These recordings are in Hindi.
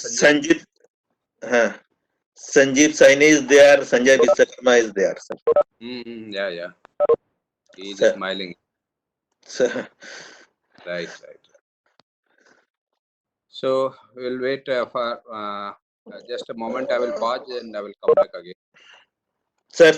Sanjit, huh. Sanjeev Saini is there. Sanjay Vishwakarma is there, sir. Yeah. He is Sir. smiling. Sir. Right. So we'll wait for just a moment. I will pause and I will come back again. Sir.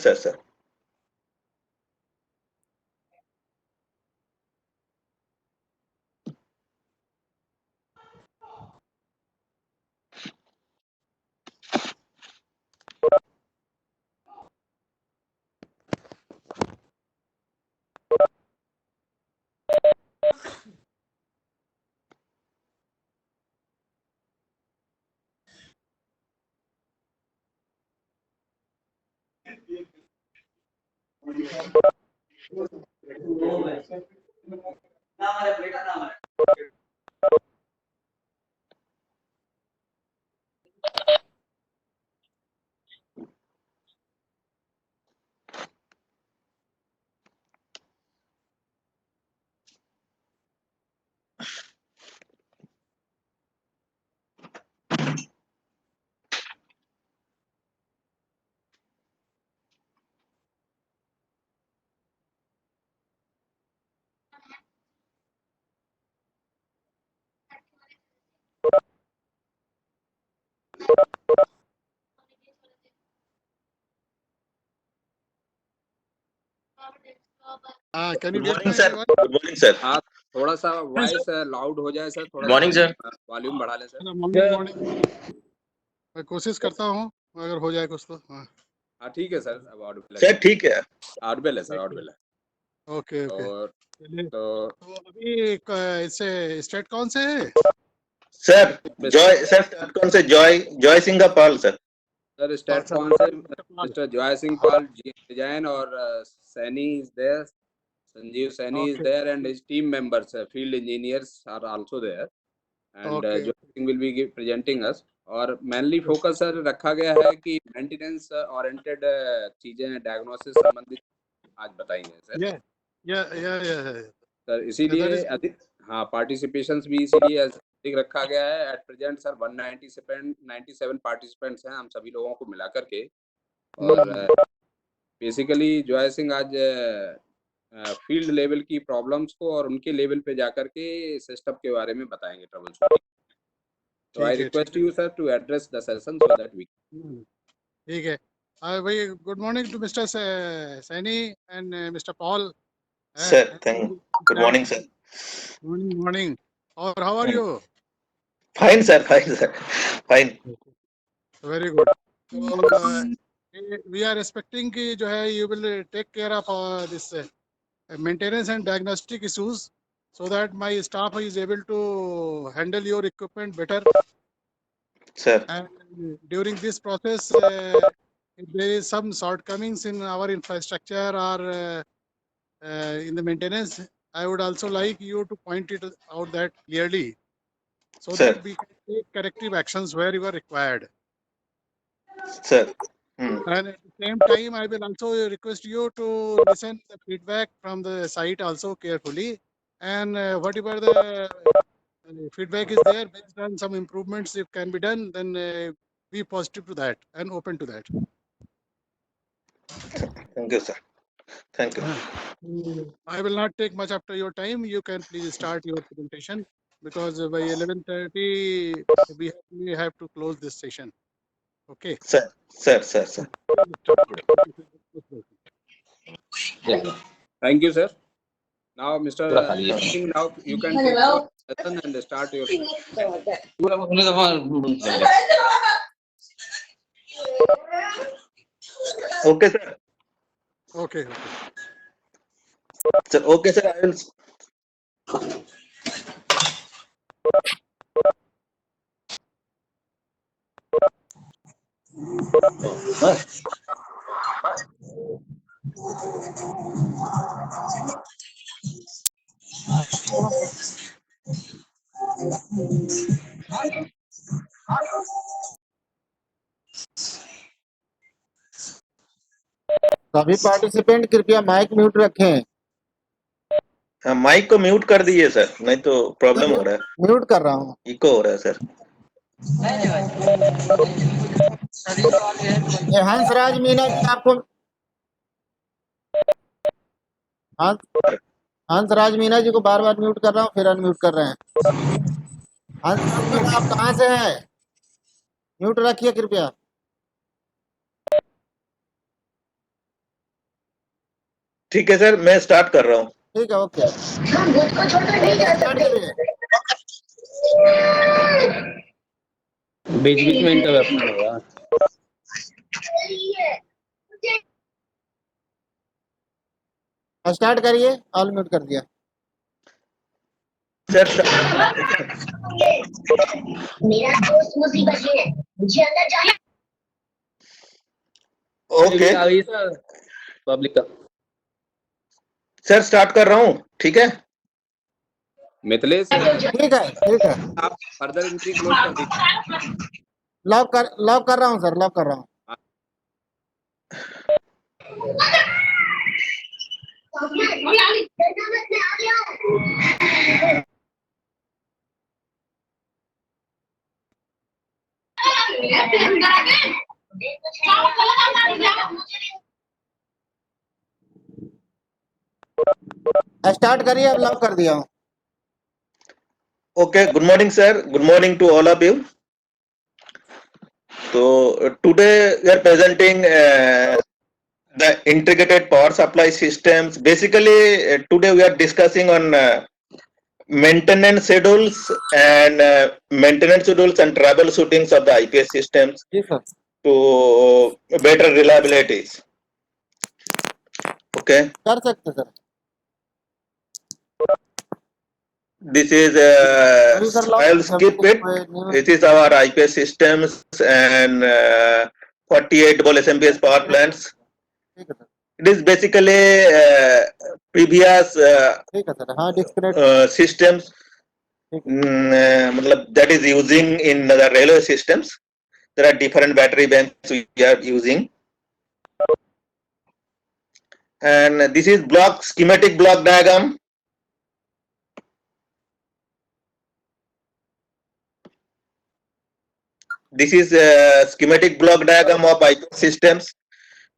Can you Good get morning, my sir. voice? Good morning, sir. हाँ, थोड़ा सा वॉइस लाउड हो जाए सर, थोड़ा Morning, sir. वॉल्यूम बढ़ा लें सर। मॉर्निंग मैं कोशिश करता हूँ, अगर हो जाए कुछ तो। हाँ ठीक है सर, अब ऑडिबल सर ठीक है। ऑडिबल है सर, ऑडिबल है। ओके और तो अभी इससे स्टेट कौन से है? सर स्टार्ट कौन से? Joy Singh Pal sir. Sir state कौन से? मिस्टर जॉय सिंह पाल जैन और Saini is there, Sanjeev Saini is there and his team members, field engineers are also there, and Jyoति Singh will be presenting us. और मेनली फोकस सर रखा गया है कि मेंटेनेंस ओरिएंटेड चीजें, डायग्नोसिस संबंधित आज बताएंगे सर। सर इसीलिए अधिक पार्टिसिपेशंस भी इसीलिए अधिक रखा गया है। एट प्रेजेंट सर 197 पार्टिसिपेंट्स हैं हम सभी लोगों को मिला करके। और बेसिकली जॉय सिंह आज फील्ड लेवल की प्रॉब्लम्स को और उनके लेवल पे जाकर के सिस्टम के बारे में बताएंगे, ट्रबल शूटिंग। तो I request you sir to address the session so that we. ठीक है भाई। Good morning to mister Saini and mister Paul. Sir good morning sir. Morning. और how are you? Fine sir, fine. Very good. We are expecting कि जो है you will take care of this maintenance and diagnostic issues so that my staff is able to handle your equipment better. Sir. And during this process, if there is some shortcomings in our infrastructure or in the maintenance, I would also like you to point it out that clearly so Sir. that we can take corrective actions wherever required. Sir. And at the same time, I will also request you to listen the feedback from the site also carefully, and whatever the feedback is there, based on some improvements if can be done, then be positive to that and open to that. Thank you, sir. Thank you. I will not take much after your time. You can please start your presentation because by 11:30 we have to close this session. Okay. Sir. Yeah. Thank you, sir. Now, Mr. Singh, now you can take your lesson and start your. Okay, sir. Okay. Sir, okay, sir. I will. सभी पार्टिसिपेंट कृपया माइक म्यूट रखें। हाँ, माइक को म्यूट कर दीजिए सर, नहीं तो प्रॉब्लम हो रहा है। म्यूट कर रहा हूँ। इको हो रहा है सर। ये हंसराज मीना जी आपको हंसराज मीना जी को बार बार म्यूट कर रहा हूँ, फिर अनम्यूट कर रहे हैं। हंसराज मीना आप कहाँ से हैं? म्यूट रखिए कृपया। ठीक है सर, मैं स्टार्ट कर रहा हूँ। ठीक है, ओके, स्टार्ट करिए। बीच बीच में इंटरप्शन होगा। स्टार्ट करिए, ऑल म्यूट कर दिया। सर मेरा दोस्त मुसीबत में है, मुझे अंदर जाना। ओके पब्लिक का सर, स्टार्ट कर रहा हूँ, ठीक है। मिथिलेश ठीक है, ठीक है, आप फर्दर एंट्री क्लोज कर दीजिए। लॉक कर रहा हूँ सर, लॉक कर रहा हूँ। स्टार्ट करिए, अब लॉक कर दिया हूँ। Okay, good morning, sir. Good morning to all of you. So today we are presenting the integrated power supply systems. Basically, today we are discussing on maintenance schedules and troubleshootings of the IPS systems जी sir. to better reliabilities. Okay, कर सकते सर। this is अभी sir lock I'll skip it. This is our IPS systems and 48 volt SMPS power plants. ठीक है sir, It is basically previous ठीक है सर, हाँ डिस्कनेक्ट। systems ठीक है, मतलब that is using in the railway systems. There are different battery banks we are using, and this is schematic block diagram. This is a schematic block diagram of IPS systems.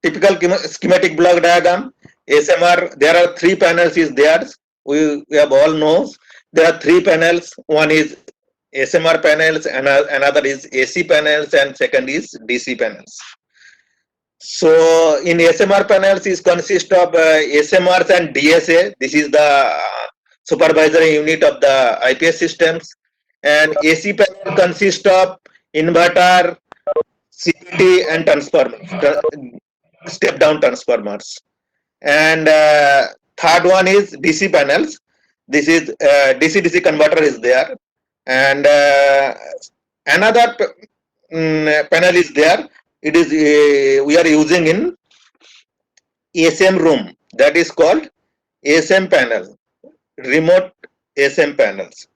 Typical schematic block diagram. SMR, there are 3 panels is there. We have all knows there are 3 panels. One is SMR panels, and another is AC panels, and second is DC panels. So in SMR panels is consist of SMRs and DSA. This is the supervisory unit of the IPS systems. And AC panel consists of inverter, CT, and transformers, step down transformers. And third one is DC panels. This is DC-DC converter is there. And another panel is there. It is we are using in ASM room, that is called ASM panel, remote ASM panels.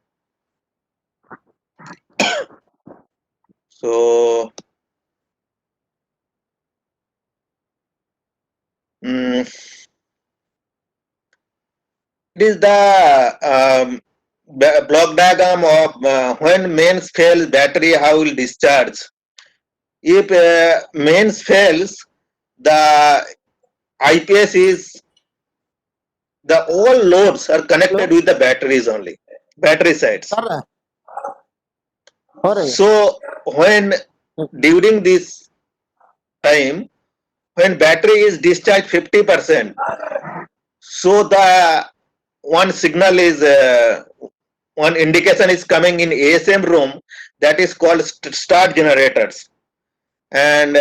So it is the block diagram of when mains fails, battery how will discharge. If mains fails, the IPS is the all loads are connected with the batteries only, battery sides. कर रहे हैं, हो रही है। So when during this time, when battery is discharged 50%, so the one signal is one indication is coming in ASM room, that is called start generators, and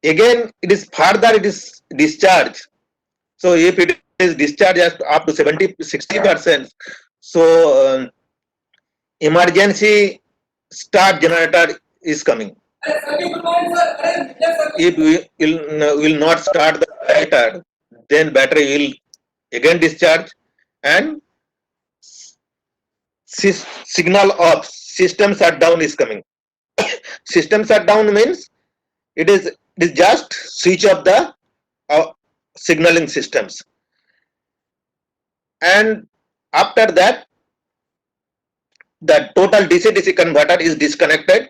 again it is further it is discharged. So if it is discharged up to 60%, so emergency start generator is coming. If we will not start the generator, then battery will again discharge and signal of system shutdown is coming. System shutdown means it is just switch off the signaling systems, and after that the total DC-DC converter is disconnected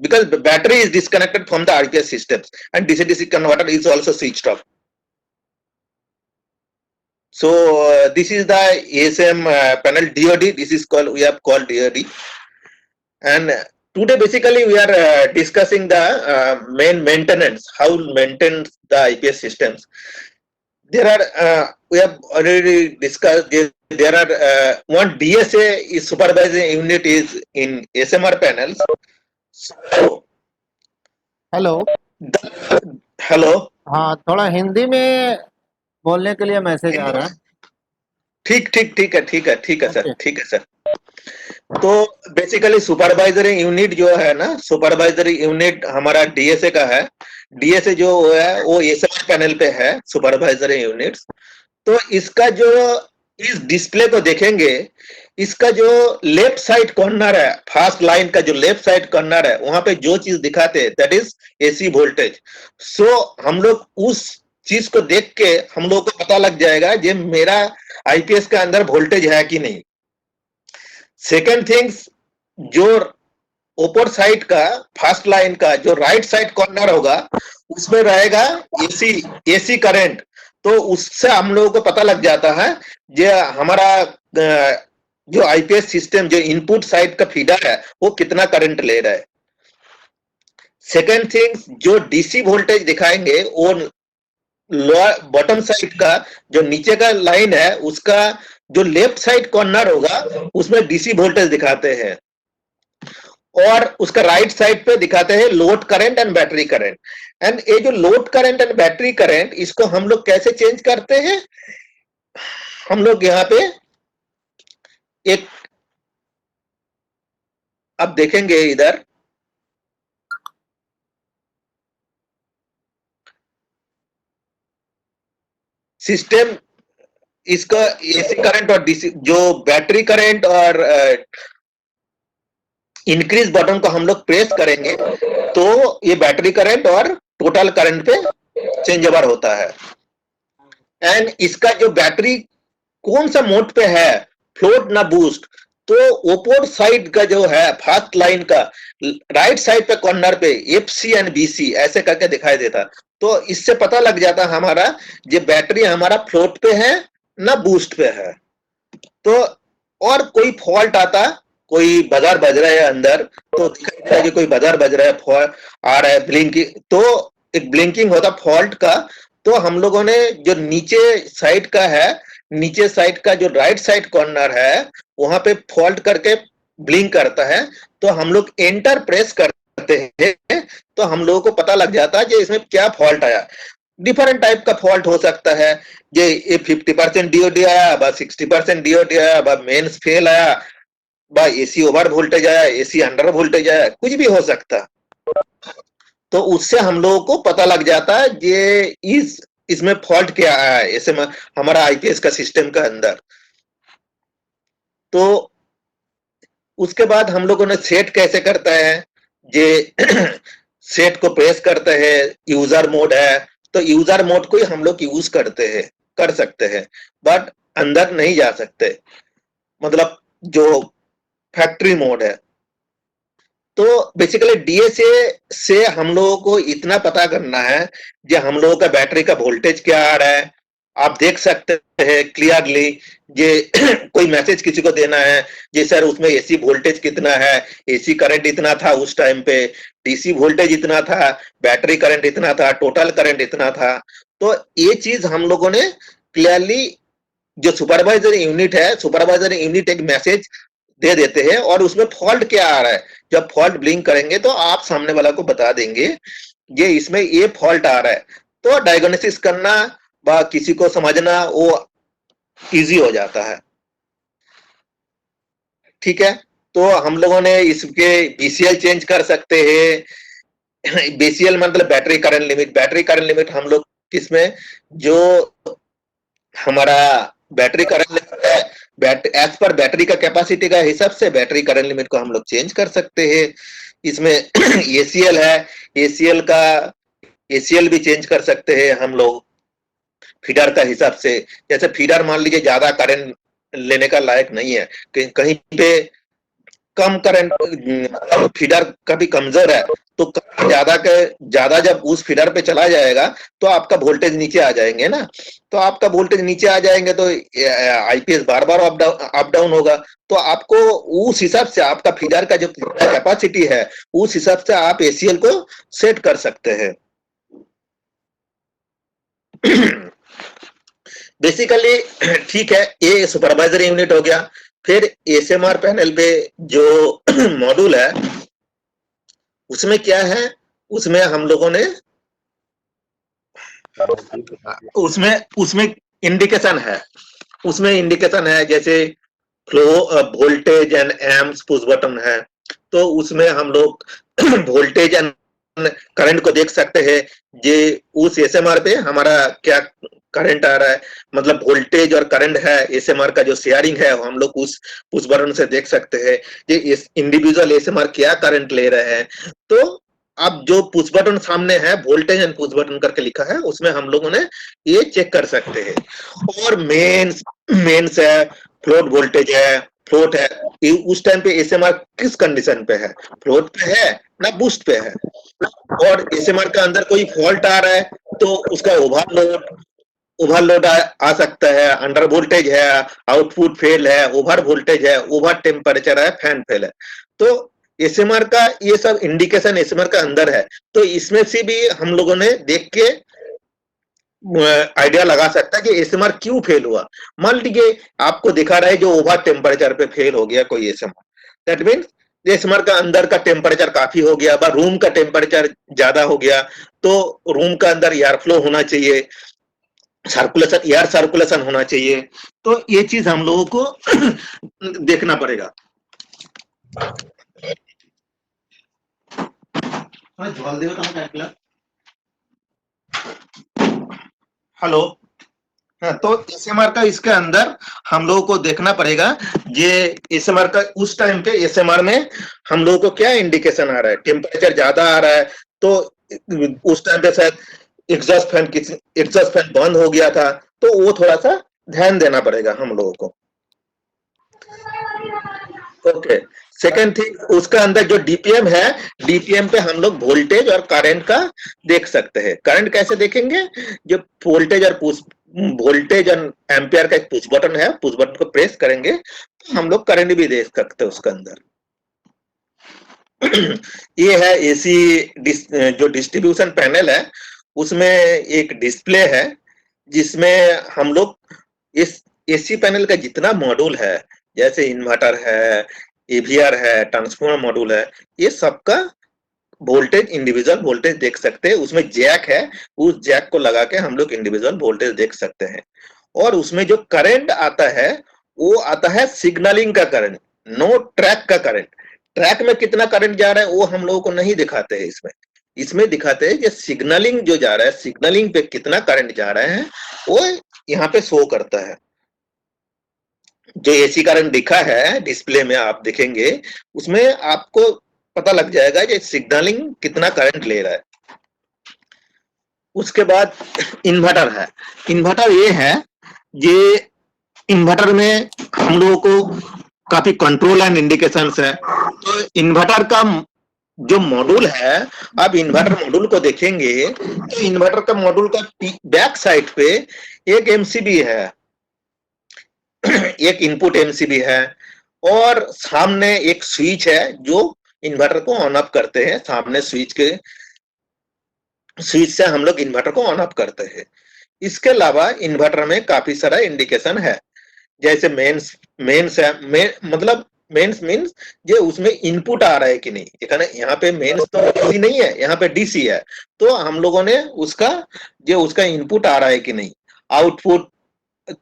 because the battery is disconnected from the IPS systems, and DC-DC converter is also switched off. So this is the ASM panel DOD. This is called, we have called DOD. And today basically we are discussing the main maintenance, how to maintain the IPS systems. There are, we have already discussed, there are one DSA is supervising unit is in SMR panels. So, hello, hello. हाँ थोड़ा हिंदी में बोलने के लिए मैसेज आ रहा है। ठीक है सर, Okay. ठीक है सर। तो बेसिकली सुपरवाइजरी यूनिट जो है ना, सुपरवाइजरी यूनिट हमारा डीएसए का है। डीएसए जो है वो एसएमआर पैनल पे है, सुपरवाइजरी यूनिट्स। तो इसका जो इस डिस्प्ले को देखेंगे, इसका जो लेफ्ट साइड कॉर्नर है, फर्स्ट लाइन का जो लेफ्ट साइड कॉर्नर है, वहां पे जो चीज दिखाते हैं दैट इज एसी वोल्टेज। सो हम लोग उस चीज को देख के हम लोग को पता लग जाएगा ये मेरा आईपीएस का अंदर वोल्टेज है कि नहीं। सेकेंड थिंग्स, जो ऊपर साइड का फर्स्ट लाइन का जो राइट साइड कॉर्नर होगा उसमें रहेगा एसी करंट। तो उससे हम लोगों को पता लग जाता है ये हमारा जो आईपीएस सिस्टम जो इनपुट साइड का फीडर है वो कितना करंट ले रहा है। सेकेंड थिंग्स, जो डीसी वोल्टेज दिखाएंगे वो लोअर बॉटम साइड का जो नीचे का लाइन है उसका जो लेफ्ट साइड कॉर्नर होगा उसमें डीसी वोल्टेज दिखाते हैं, और उसका राइट साइड पे दिखाते हैं load current and battery current. And ये जो load current and battery current, इसको हम लोग कैसे चेंज करते हैं, हम लोग यहाँ पे एक अब देखेंगे इधर सिस्टम, इसका एसी करंट और डीसी जो बैटरी करंट और इंक्रीज बटन को हम लोग प्रेस करेंगे तो ये बैटरी करंट और टोटल करंट पे चेंज ओवर होता है। एंड इसका जो बैटरी कौन सा मोड पे है, फ्लोट ना बूस्ट, तो ऊपर साइड का जो है फर्स्ट लाइन का राइट साइड पे कॉर्नर पे एफसी एंड बीसी ऐसे करके दिखाई देता। तो इससे पता लग जाता हमारा ये बैटरी हमारा फ्लोट पे है ना बूस्ट पे है। तो और कोई फॉल्ट आता, कोई बजर बज रहा है अंदर, तो दिखाई देता है कि कोई बजर बज रहा है, फॉल्ट आ रहा है, ब्लिंकिंग, तो एक ब्लिंकिंग होता फॉल्ट का। तो हम लोगों ने जो नीचे साइड का है, नीचे साइड का जो राइट साइड कॉर्नर है वहां पे फॉल्ट करके ब्लिंक करता है। तो हम लोग एंटर प्रेस करते हैं तो हम लोगों को पता लग जाता है कि इसमें क्या फॉल्ट आया। डिफरेंट टाइप का फॉल्ट हो सकता है, ये 50% डीओडी आया, 60% डीओडी आया, मेंस फेल आया, एसी ओवर वोल्टेज आया, एसी अंडर वोल्टेज आया, कुछ भी हो सकता। तो उससे हम लोगों को पता लग जाता है ये इसमें फॉल्ट क्या आया है ऐसे में हमारा आईपीएस का सिस्टम का अंदर। तो उसके बाद हम लोगों ने सेट कैसे करता है, ये सेट को प्रेस करते हैं, यूजर मोड है तो यूजर मोड को ही हम लोग यूज करते हैं, कर सकते हैं, बट अंदर नहीं जा सकते, मतलब जो फैक्ट्री मोड है। तो बेसिकली डीएसए से हम लोगों को इतना पता करना है कि हम लोगों का बैटरी का वोल्टेज क्या आ रहा है। आप देख सकते हैं क्लियरली, ये कोई मैसेज किसी को देना है जी सर उसमें एसी वोल्टेज कितना है, एसी करंट इतना था उस टाइम पे, डीसी वोल्टेज इतना था, बैटरी करंट इतना था, टोटल करंट इतना था। तो ये चीज हम लोगों ने क्लियरली, जो सुपरवाइजरी यूनिट है, सुपरवाइजरी यूनिट एक मैसेज दे देते हैं और उसमें फॉल्ट क्या आ रहा है। जब फॉल्ट ब्लिंक करेंगे तो आप सामने वाला को बता देंगे ये इसमें ये फॉल्ट आ रहा है। तो डायग्नोसिस करना व किसी को समझना वो इजी हो जाता है। ठीक है, तो हम लोगों ने इसके बीसीएल चेंज कर सकते हैं। बीसीएल मतलब battery current limit. Battery current limit हम लोग किसमें, जो हमारा बैटरी करंट लिमिट है, एज पर बैटरी का कैपेसिटी का हिसाब से बैटरी करंट लिमिट को हम लोग चेंज कर सकते हैं। इसमें एसीएल है, एसीएल का एसीएल भी चेंज कर सकते हैं हम लोग फीडर का हिसाब से। जैसे फीडर मान लीजिए ज्यादा करंट लेने का लायक नहीं है, कहीं पे कम करंट, फीडर कभी कमजोर है तो ज्यादा जब उस फीडर पे चला जाएगा तो आपका वोल्टेज नीचे आ जाएंगे ना, तो आपका वोल्टेज नीचे आ जाएंगे तो आईपीएस बार बार अप डाउन होगा। तो आपको उस हिसाब से आपका फीडर का जो कैपेसिटी है उस हिसाब से आप एसीएल को सेट कर सकते हैं। बेसिकली ठीक है, ये सुपरवाइजरी यूनिट हो गया। फिर एसएमआर पैनल पे जो मॉड्यूल है उसमें क्या है, उसमें हम लोगों ने उसमें इंडिकेशन है, उसमें इंडिकेशन है जैसे flow, voltage and amps push button है, तो उसमें हम लोग वोल्टेज एंड करंट को देख सकते हैं। ये उस एसएमआर पे हमारा क्या करंट आ रहा है, मतलब वोल्टेज और करंट है, एसएमआर का जो शेयरिंग है हम लोग उस पुश बटन से देख सकते हैं। ये इंडिविजुअल एसएमआर क्या करंट ले रहे हैं। तो अब जो पुश बटन सामने है वोल्टेज एंड पुश बटन करके लिखा है, उसमें हम लोगों ने ये चेक कर सकते हैं। और मेंस है, फ्लोट वोल्टेज है, फ्लोट है, ये उस टाइम पे एसएमआर किस कंडीशन पे है, फ्लोट पे है ना बूस्ट पे है। और एसएमआर का अंदर कोई फॉल्ट आ रहा है तो उसका ओवरलोड आ सकता है, अंडर वोल्टेज है, आउटपुट फेल है, ओवर वोल्टेज है, ओवर टेम्परेचर है, फैन फेल है। तो एसएमआर का ये सब इंडिकेशन एसएमआर का अंदर है, तो इसमें से भी हम लोगों ने देख के आइडिया लगा सकता है कि एसएमआर क्यों फेल हुआ। मान लीजिए आपको दिखा रहा है जो ओवर टेम्परेचर पे फेल हो गया कोई एसएमआर, दैट मीन्स एसएमआर का अंदर का टेम्परेचर काफी हो गया, रूम का टेम्परेचर ज्यादा हो गया, तो रूम का अंदर एयर फ्लो होना चाहिए, सर्कुलेशन, एयर सर्कुलेशन होना चाहिए। तो ये चीज हम लोगों को देखना पड़ेगा। हेलो, हाँ, तो एसएमआर का इसके अंदर हम लोगों को देखना पड़ेगा। ये एसएमआर का उस टाइम पे एसएमआर में हम लोगों को क्या इंडिकेशन आ रहा है, टेम्परेचर ज्यादा आ रहा है तो उस टाइम पे शायद एग्जॉस्ट फैन बंद हो गया था, तो वो थोड़ा सा ध्यान देना पड़ेगा हम लोगों को। ओके, सेकेंड थिंग, उसका अंदर जो डीपीएम है, डीपीएम पे हम लोग वोल्टेज और करंट का देख सकते हैं। करंट कैसे देखेंगे, जो वोल्टेज और एम्पियर का एक पुश बटन है, पुश बटन को प्रेस करेंगे तो हम लोग करंट भी देख सकते हैं उसके अंदर। ये है एसी जो डिस्ट्रीब्यूशन पैनल है, उसमें एक डिस्प्ले है जिसमें हम लोग इस एसी पैनल का जितना मॉड्यूल है, जैसे इन्वर्टर है, एवीआर है, ट्रांसफार्मर मॉड्यूल है, ये सबका वोल्टेज, इंडिविजुअल वोल्टेज देख सकते हैं। उसमें जैक है, उस जैक को लगा के हम लोग इंडिविजुअल वोल्टेज देख सकते हैं। और उसमें जो करंट आता है वो आता है सिग्नलिंग का करंट, नो ट्रैक का करंट। ट्रैक में कितना करंट जा रहा है वो हम लोगों को नहीं दिखाते हैं इसमें दिखाते हैं कि सिग्नलिंग जो जा रहा है, सिग्नलिंग पे कितना करंट जा रहा है वो यहाँ पे शो करता है। जो एसी करंट दिखा है डिस्प्ले में आप देखेंगे, उसमें आपको पता लग जाएगा कि सिग्नलिंग कितना करंट ले रहा है। उसके बाद इन्वर्टर है, इन्वर्टर ये है, ये इन्वर्टर में हम लोगों को काफी कंट्रोल एंड इंडिकेशंस है। तो इन्वर्टर का जो मॉड्यूल है, आप इन्वर्टर मॉड्यूल को देखेंगे तो इन्वर्टर का मॉड्यूल का बैक साइड पे एक एमसीबी है, एक इनपुट एमसीबी है, और सामने एक स्विच है जो इन्वर्टर को ऑन ऑफ करते हैं। सामने स्विच से हम लोग इन्वर्टर को ऑन ऑफ करते हैं। इसके अलावा इन्वर्टर में काफी सारा इंडिकेशन है, जैसे मेंस है, मतलब मेंस मीन्स ये उसमें इनपुट आ रहा है कि नहीं। यहाँ पे मेंस तो डीसी नहीं है, यहाँ पे डीसी है, तो हम लोगों ने उसका इनपुट आ रहा है कि नहीं। आउटपुट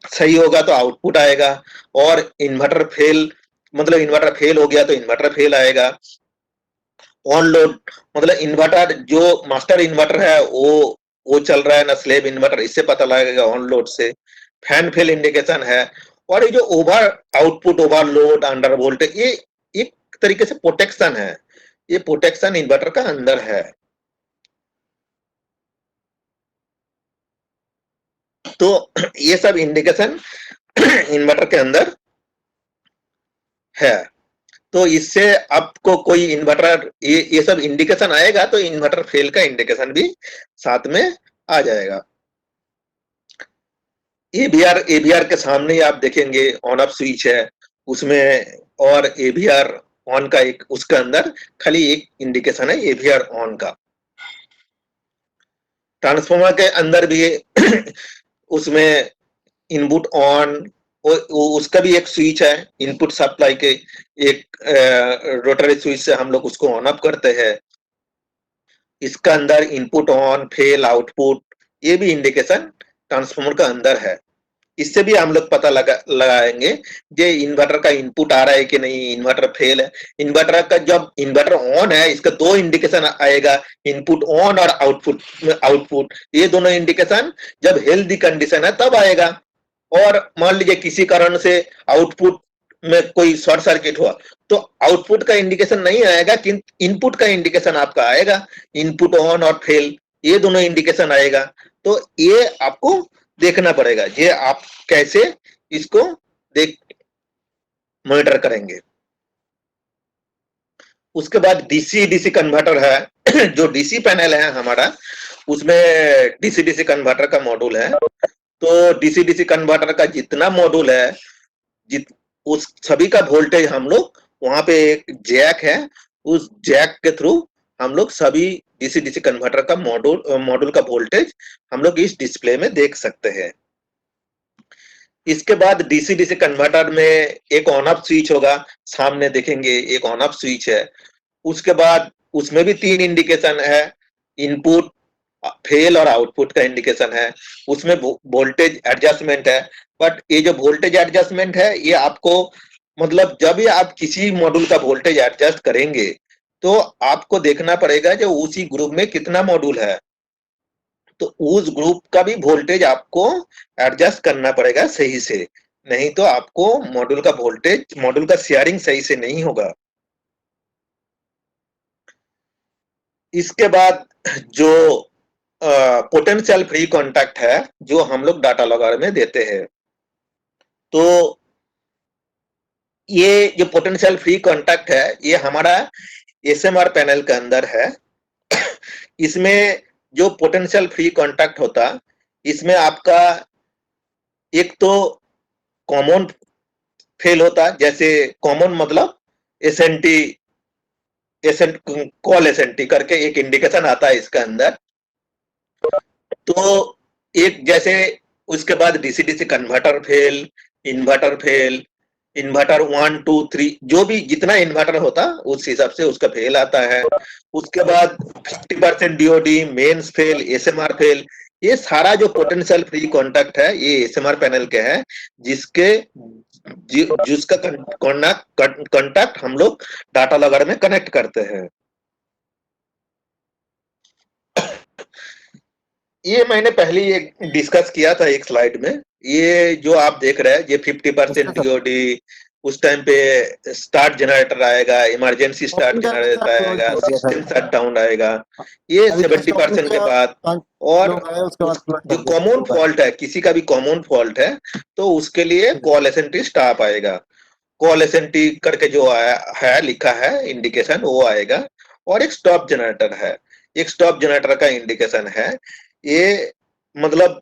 सही होगा तो आउटपुट आएगा, और इन्वर्टर फेल हो गया तो इन्वर्टर फेल आएगा। ऑन लोड मतलब इन्वर्टर जो मास्टर इन्वर्टर है वो चल रहा है ना स्लेब इन्वर्टर, इससे पता लगेगा ऑन लोड से। फैन फेल इंडिकेशन है। और ये जो ओवरलोड, अंडर वोल्टेज, ये एक तरीके से प्रोटेक्शन है, ये प्रोटेक्शन इन्वर्टर का अंदर है। तो ये सब इंडिकेशन इन्वर्टर के अंदर है। तो इससे आपको कोई इन्वर्टर ये सब इंडिकेशन आएगा तो इन्वर्टर फेल का इंडिकेशन भी साथ में आ जाएगा। एबीआर के सामने ही आप देखेंगे ऑन ऑफ स्विच है उसमें, और एबीआर ऑन का एक उसके अंदर खाली एक इंडिकेशन है एबीआर ऑन का। ट्रांसफार्मर के अंदर भी उसमें इनपुट ऑन, उसका भी एक स्विच है इनपुट सप्लाई के, एक रोटरी स्विच से हम लोग उसको ऑन ऑफ करते हैं। इसका अंदर इनपुट ऑन, फेल, आउटपुट, ये भी इंडिकेशन ट्रांसफार्मर का अंदर है। इससे भी हम लोग पता लगाएंगे जे इन्वर्टर का इनपुट आ रहा है कि नहीं, इन्वर्टर फेल है। इन्वर्टर का जब इन्वर्टर ऑन है इसका दो इंडिकेशन आएगा, इनपुट ऑन और आउटपुट ये दोनों इंडिकेशन जब हेल्दी कंडीशन है तब आएगा। और मान लीजिए किसी कारण से आउटपुट में कोई शॉर्ट सर्किट हुआ तो आउटपुट का इंडिकेशन नहीं आएगा, किंतु इनपुट का इंडिकेशन आपका आएगा, इनपुट ऑन और फेल ये दोनों इंडिकेशन आएगा। तो ये आपको देखना पड़ेगा, ये आप कैसे इसको मॉनिटर करेंगे। उसके बाद डीसी कन्वर्टर है जो डीसी पैनल है हमारा, उसमें डीसी कन्वर्टर का मॉड्यूल है। तो डीसी कन्वर्टर का जितना मॉड्यूल है उस सभी का वोल्टेज हम लोग वहां पे एक जैक है, उस जैक के थ्रू हम लोग सभी डीसी कन्वर्टर का मॉड्यूल का वोल्टेज हम लोग इस डिस्प्ले में देख सकते हैं। इसके बाद डीसी कन्वर्टर में एक ऑन ऑफ स्विच होगा, सामने देखेंगे एक ऑन ऑफ स्विच है। उसके बाद उसमें भी तीन इंडिकेशन है, इनपुट, फेल और आउटपुट का इंडिकेशन है। उसमें वोल्टेज एडजस्टमेंट है, बट ये जो वोल्टेज एडजस्टमेंट है ये आपको मतलब जब भी आप किसी मॉड्यूल का वोल्टेज एडजस्ट करेंगे तो आपको देखना पड़ेगा जो उसी ग्रुप में कितना मॉड्यूल है, तो उस ग्रुप का भी वोल्टेज आपको एडजस्ट करना पड़ेगा सही से, नहीं तो आपको मॉड्यूल का वोल्टेज, मॉड्यूल का शेयरिंग सही से नहीं होगा। इसके बाद जो पोटेंशियल फ्री कांटेक्ट है जो हम लोग डाटा लॉगर में देते हैं, तो ये जो पोटेंशियल फ्री कांटेक्ट है ये हमारा एसएमआर पैनल के अंदर है। इसमें जो पोटेंशियल फ्री कांटेक्ट होता, इसमें आपका एक तो कॉमन फेल होता, जैसे कॉमन मतलब कॉल एसएनटी करके एक इंडिकेशन आता है इसके अंदर। तो एक जैसे उसके बाद डीसी कन्वर्टर फेल, इन्वर्टर 1 2 3 जो भी जितना इन्वर्टर होता उस हिसाब से उसका फेल आता है। उसके बाद 50% DOD, mains fail, SMR fail, ये सारा जो पोटेंशियल फ्री कांटेक्ट है ये एसएमआर पैनल के है, जिसका कांटेक्ट हम लोग डाटा लॉगर में कनेक्ट करते हैं। ये मैंने पहले एक डिस्कस किया था एक स्लाइड में। ये जो आप देख रहे हैं ये 50% डीओडी, उस टाइम पे स्टार्ट जनरेटर आएगा, इमरजेंसी स्टार्ट जनरेटर आएगा, सिस्टम शट डाउन आएगा, ये 70% के बाद। और जो कॉमन फॉल्ट है, किसी का भी कॉमन फॉल्ट है तो उसके लिए कॉल एसएनटी स्टॉप आएगा, कॉल एसएनटी करके जो आया है लिखा है इंडिकेशन वो आएगा। और एक स्टॉप जनरेटर है, एक स्टॉप जनरेटर का इंडिकेशन है। ये मतलब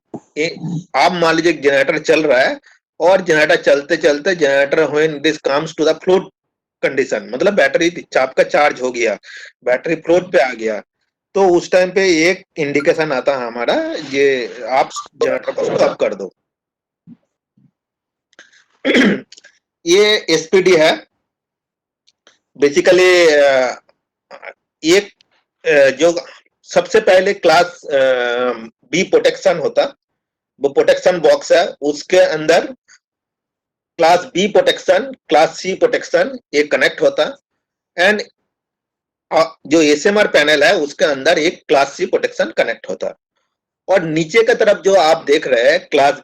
आप मान लीजिए जनरेटर चल रहा है और जनरेटर चलते चलते generator when this comes to the float condition, मतलब बैटरी आपका चार्ज हो गया, बैटरी फ्लोट पे आ गया, तो उस टाइम पे एक इंडिकेशन आता है हमारा, ये आप जनरेटर को स्टॉप कर दो। ये एसपीडी है बेसिकली। एक जो सबसे पहले क्लास बी प्रोटेक्शन होता, वो प्रोटेक्शन बॉक्स है, उसके अंदर class B protection, class C protection ये कनेक्ट होता, एंड जो एसएमआर पैनल है उसके अंदर एक क्लास सी प्रोटेक्शन कनेक्ट होता। और नीचे की तरफ जो आप देख रहे हैं क्लास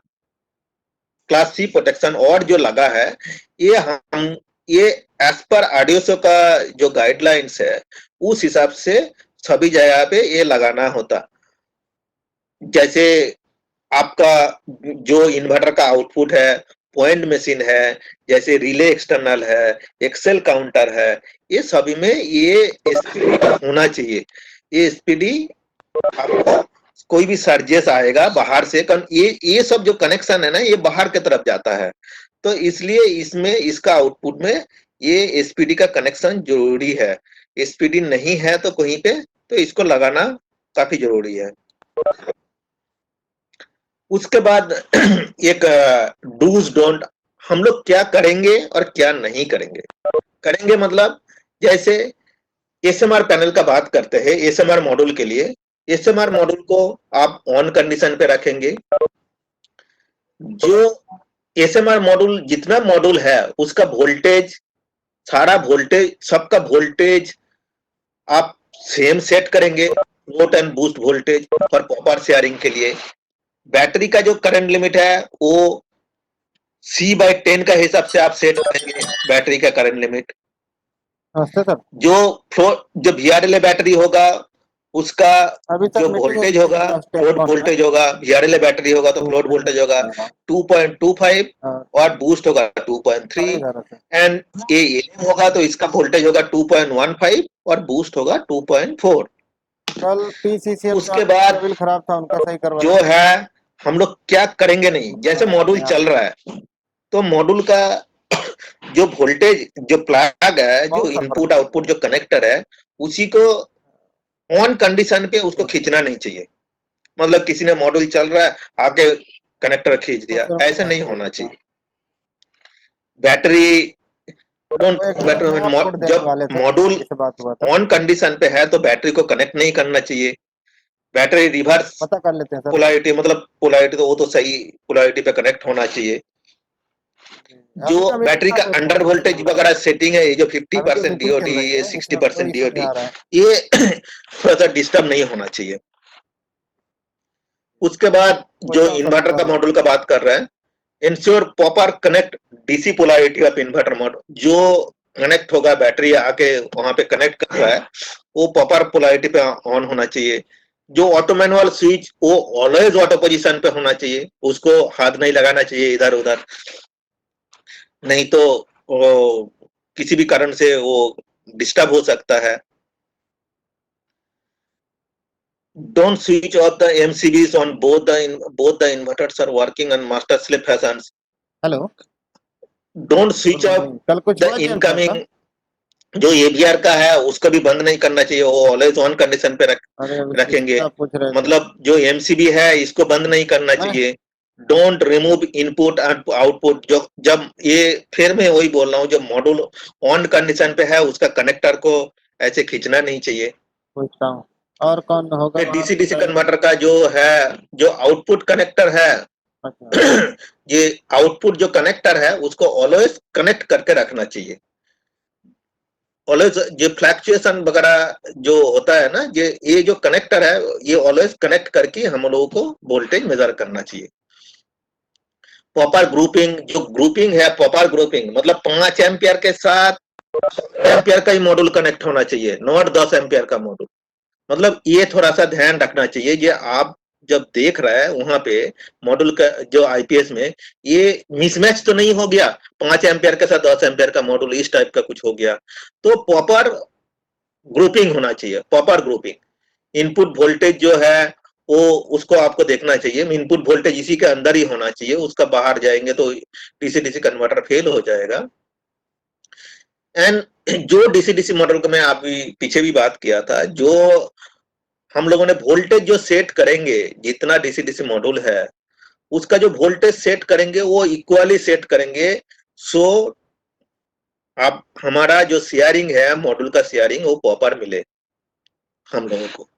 सी प्रोटेक्शन और जो लगा है, ये एज पर ऑडियो का जो गाइडलाइंस है उस हिसाब से सभी जगह पे ये लगाना होता। जैसे आपका जो इन्वर्टर का आउटपुट है पॉइंट मशीन है, जैसे रिले एक्सटर्नल है, एक्सेल काउंटर है, ये सभी में ये एसपीडी होना चाहिए। ये एसपीडी आपको कोई भी सर्जेस आएगा बाहर से, ये सब जो कनेक्शन है ना, ये बाहर की तरफ जाता है, तो इसलिए इसमें इसका आउटपुट में ये एसपीडी का कनेक्शन जरूरी है। एसपीडी नहीं है तो कहीं पे, तो इसको लगाना काफी जरूरी है। उसके बाद एक डूज डोंट, हम लोग क्या करेंगे और क्या नहीं करेंगे। करेंगे मतलब जैसे एसएमआर पैनल का बात करते हैं, एसएमआर मॉड्यूल के लिए, एसएमआर मॉड्यूल को आप ऑन कंडीशन पे रखेंगे। जो एसएमआर मॉड्यूल, जितना मॉड्यूल है उसका वोल्टेज, सारा वोल्टेज, सबका वोल्टेज आप सेम सेट करेंगे, float and boost voltage for proper sharing के लिए। बैटरी का जो करंट लिमिट है वो C/10 का हिसाब से आप सेट करेंगे बैटरी का करंट लिमिट। नमस्ते सर। जो VRLA बैटरी होगा उसका अभी तक जो मीटिंग वोल्टेज होगी होगा, लास्ट टाइम फ्लोट कौन है? वोल्टेज होगा, VRLA बैटरी होगा तो फ्लोट वोल्टेज होगा 2.25 और बूस्ट होगा 2.3 एंड AM होगा तो इसका वोल्टेज होगा 2.15 और बूस्ट होगा 2.4। कल PCCL उसके बाद केबल खराब था, उनका सही करवा जो है हम लोग क्या करेंगे नहीं, जैसे मॉड्यूल चल रहा है तो मॉड्यूल का जो वोल्टेज, जो प्लग है, जो इनपुट आउटपुट जो कनेक्टर है, उसी को ऑन कंडीशन पे उसको खींचना नहीं चाहिए। मतलब किसी ने मॉड्यूल चल रहा है आके कनेक्टर खींच दिया, ऐसा नहीं होना चाहिए। बैटरी जब मॉड्यूल ऑन कंडीशन पे है तो बैटरी को कनेक्ट नहीं करना चाहिए। बैटरी रिवर्स पता कर लेते हैं सर। पोलैरिटी, मतलब पोलैरिटी तो वो तो सही पोलैरिटी पे कनेक्ट होना चाहिए। जो बैटरी का अंडर वोल्टेज वगैरह सेटिंग है, ये जो 50% DOD, ये 60% DOD, ये थोड़ा सा डिस्टर्ब नहीं होना चाहिए। उसके बाद जो इन्वर्टर का मॉड्यूल का बात कर रहे हैं, ensure proper connect DC polarity of inverter module. जो कनेक्ट होगा, बैटरी आके वहां पे कनेक्ट कर रहा है, वो प्रॉपर पोलैरिटी पे ऑन होना चाहिए। जो ऑटो मैनुअल स्विच, वो ऑलवेज ऑटो पोजीशन पे होना चाहिए, उसको हाथ नहीं लगाना चाहिए इधर उधर, नहीं तो वो किसी भी कारण से वो डिस्टर्ब हो सकता है। Don't switch off the MCBs on both the inverters are working on master slave fashions. Hello, Don't switch off कल कुछ the incoming, जो AVR का है उसको भी बंद नहीं करना चाहिए, वो ऑलवेज ऑन कंडीशन पे रखेंगे। मतलब जो MCB है इसको बंद नहीं करना चाहिए। Don't remove input and output. जो जब ये फिर मैं वही बोल रहा हूँ, जब मॉड्यूल ऑन कंडीशन पे है उसका कनेक्टर को ऐसे खींचना नहीं चाहिए। पूछता हूँ और कौन होगा? DC कन्वर्टर का जो है, जो आउटपुट कनेक्टर है, ये आउटपुट जो कनेक्टर है उसको ऑलवेज कनेक्ट करके रखना चाहिए। ऑलवेज ये फ्लक्चुएशन वगैरह जो होता है ना, ये जो कनेक्टर है ये ऑलवेज कनेक्ट करके हम लोगों को वोल्टेज मेजर करना चाहिए। प्रॉपर ग्रुपिंग, जो ग्रुपिंग है, प्रॉपर ग्रुपिंग मतलब 5 एम्पियर के साथ 7 एम्पियर का ही मॉड्यूल कनेक्ट होना चाहिए, नॉट 10 एम्पियर का मॉड्यूल। मतलब ये थोड़ा सा ध्यान रखना चाहिए। ये आप जब देख रहा है वहां पे मॉड्यूल का जो IPS में, ये मिसमैच तो नहीं हो गया, 5 एम्पियर के साथ 10 एम्पियर का मॉड्यूल, इस टाइप का कुछ हो गया। तो प्रॉपर ग्रुपिंग होना चाहिए, प्रॉपर ग्रुपिंग। इनपुट वोल्टेज जो है वो उसको आपको देखना चाहिए, इनपुट वोल्टेज इसी के अंदर ही होना चाहिए, उसका बाहर जाएंगे तो DC कन्वर्टर फेल हो जाएगा। एंड जो DC मॉडल का मैं अभी पीछे भी बात किया था, जो हम लोगों ने वोल्टेज जो सेट करेंगे, जितना DC मॉड्यूल है उसका जो वोल्टेज सेट करेंगे वो इक्वली सेट करेंगे। सो आप हमारा जो शेयरिंग है, मॉड्यूल का शेयरिंग वो प्रॉपर मिले हम लोगों को।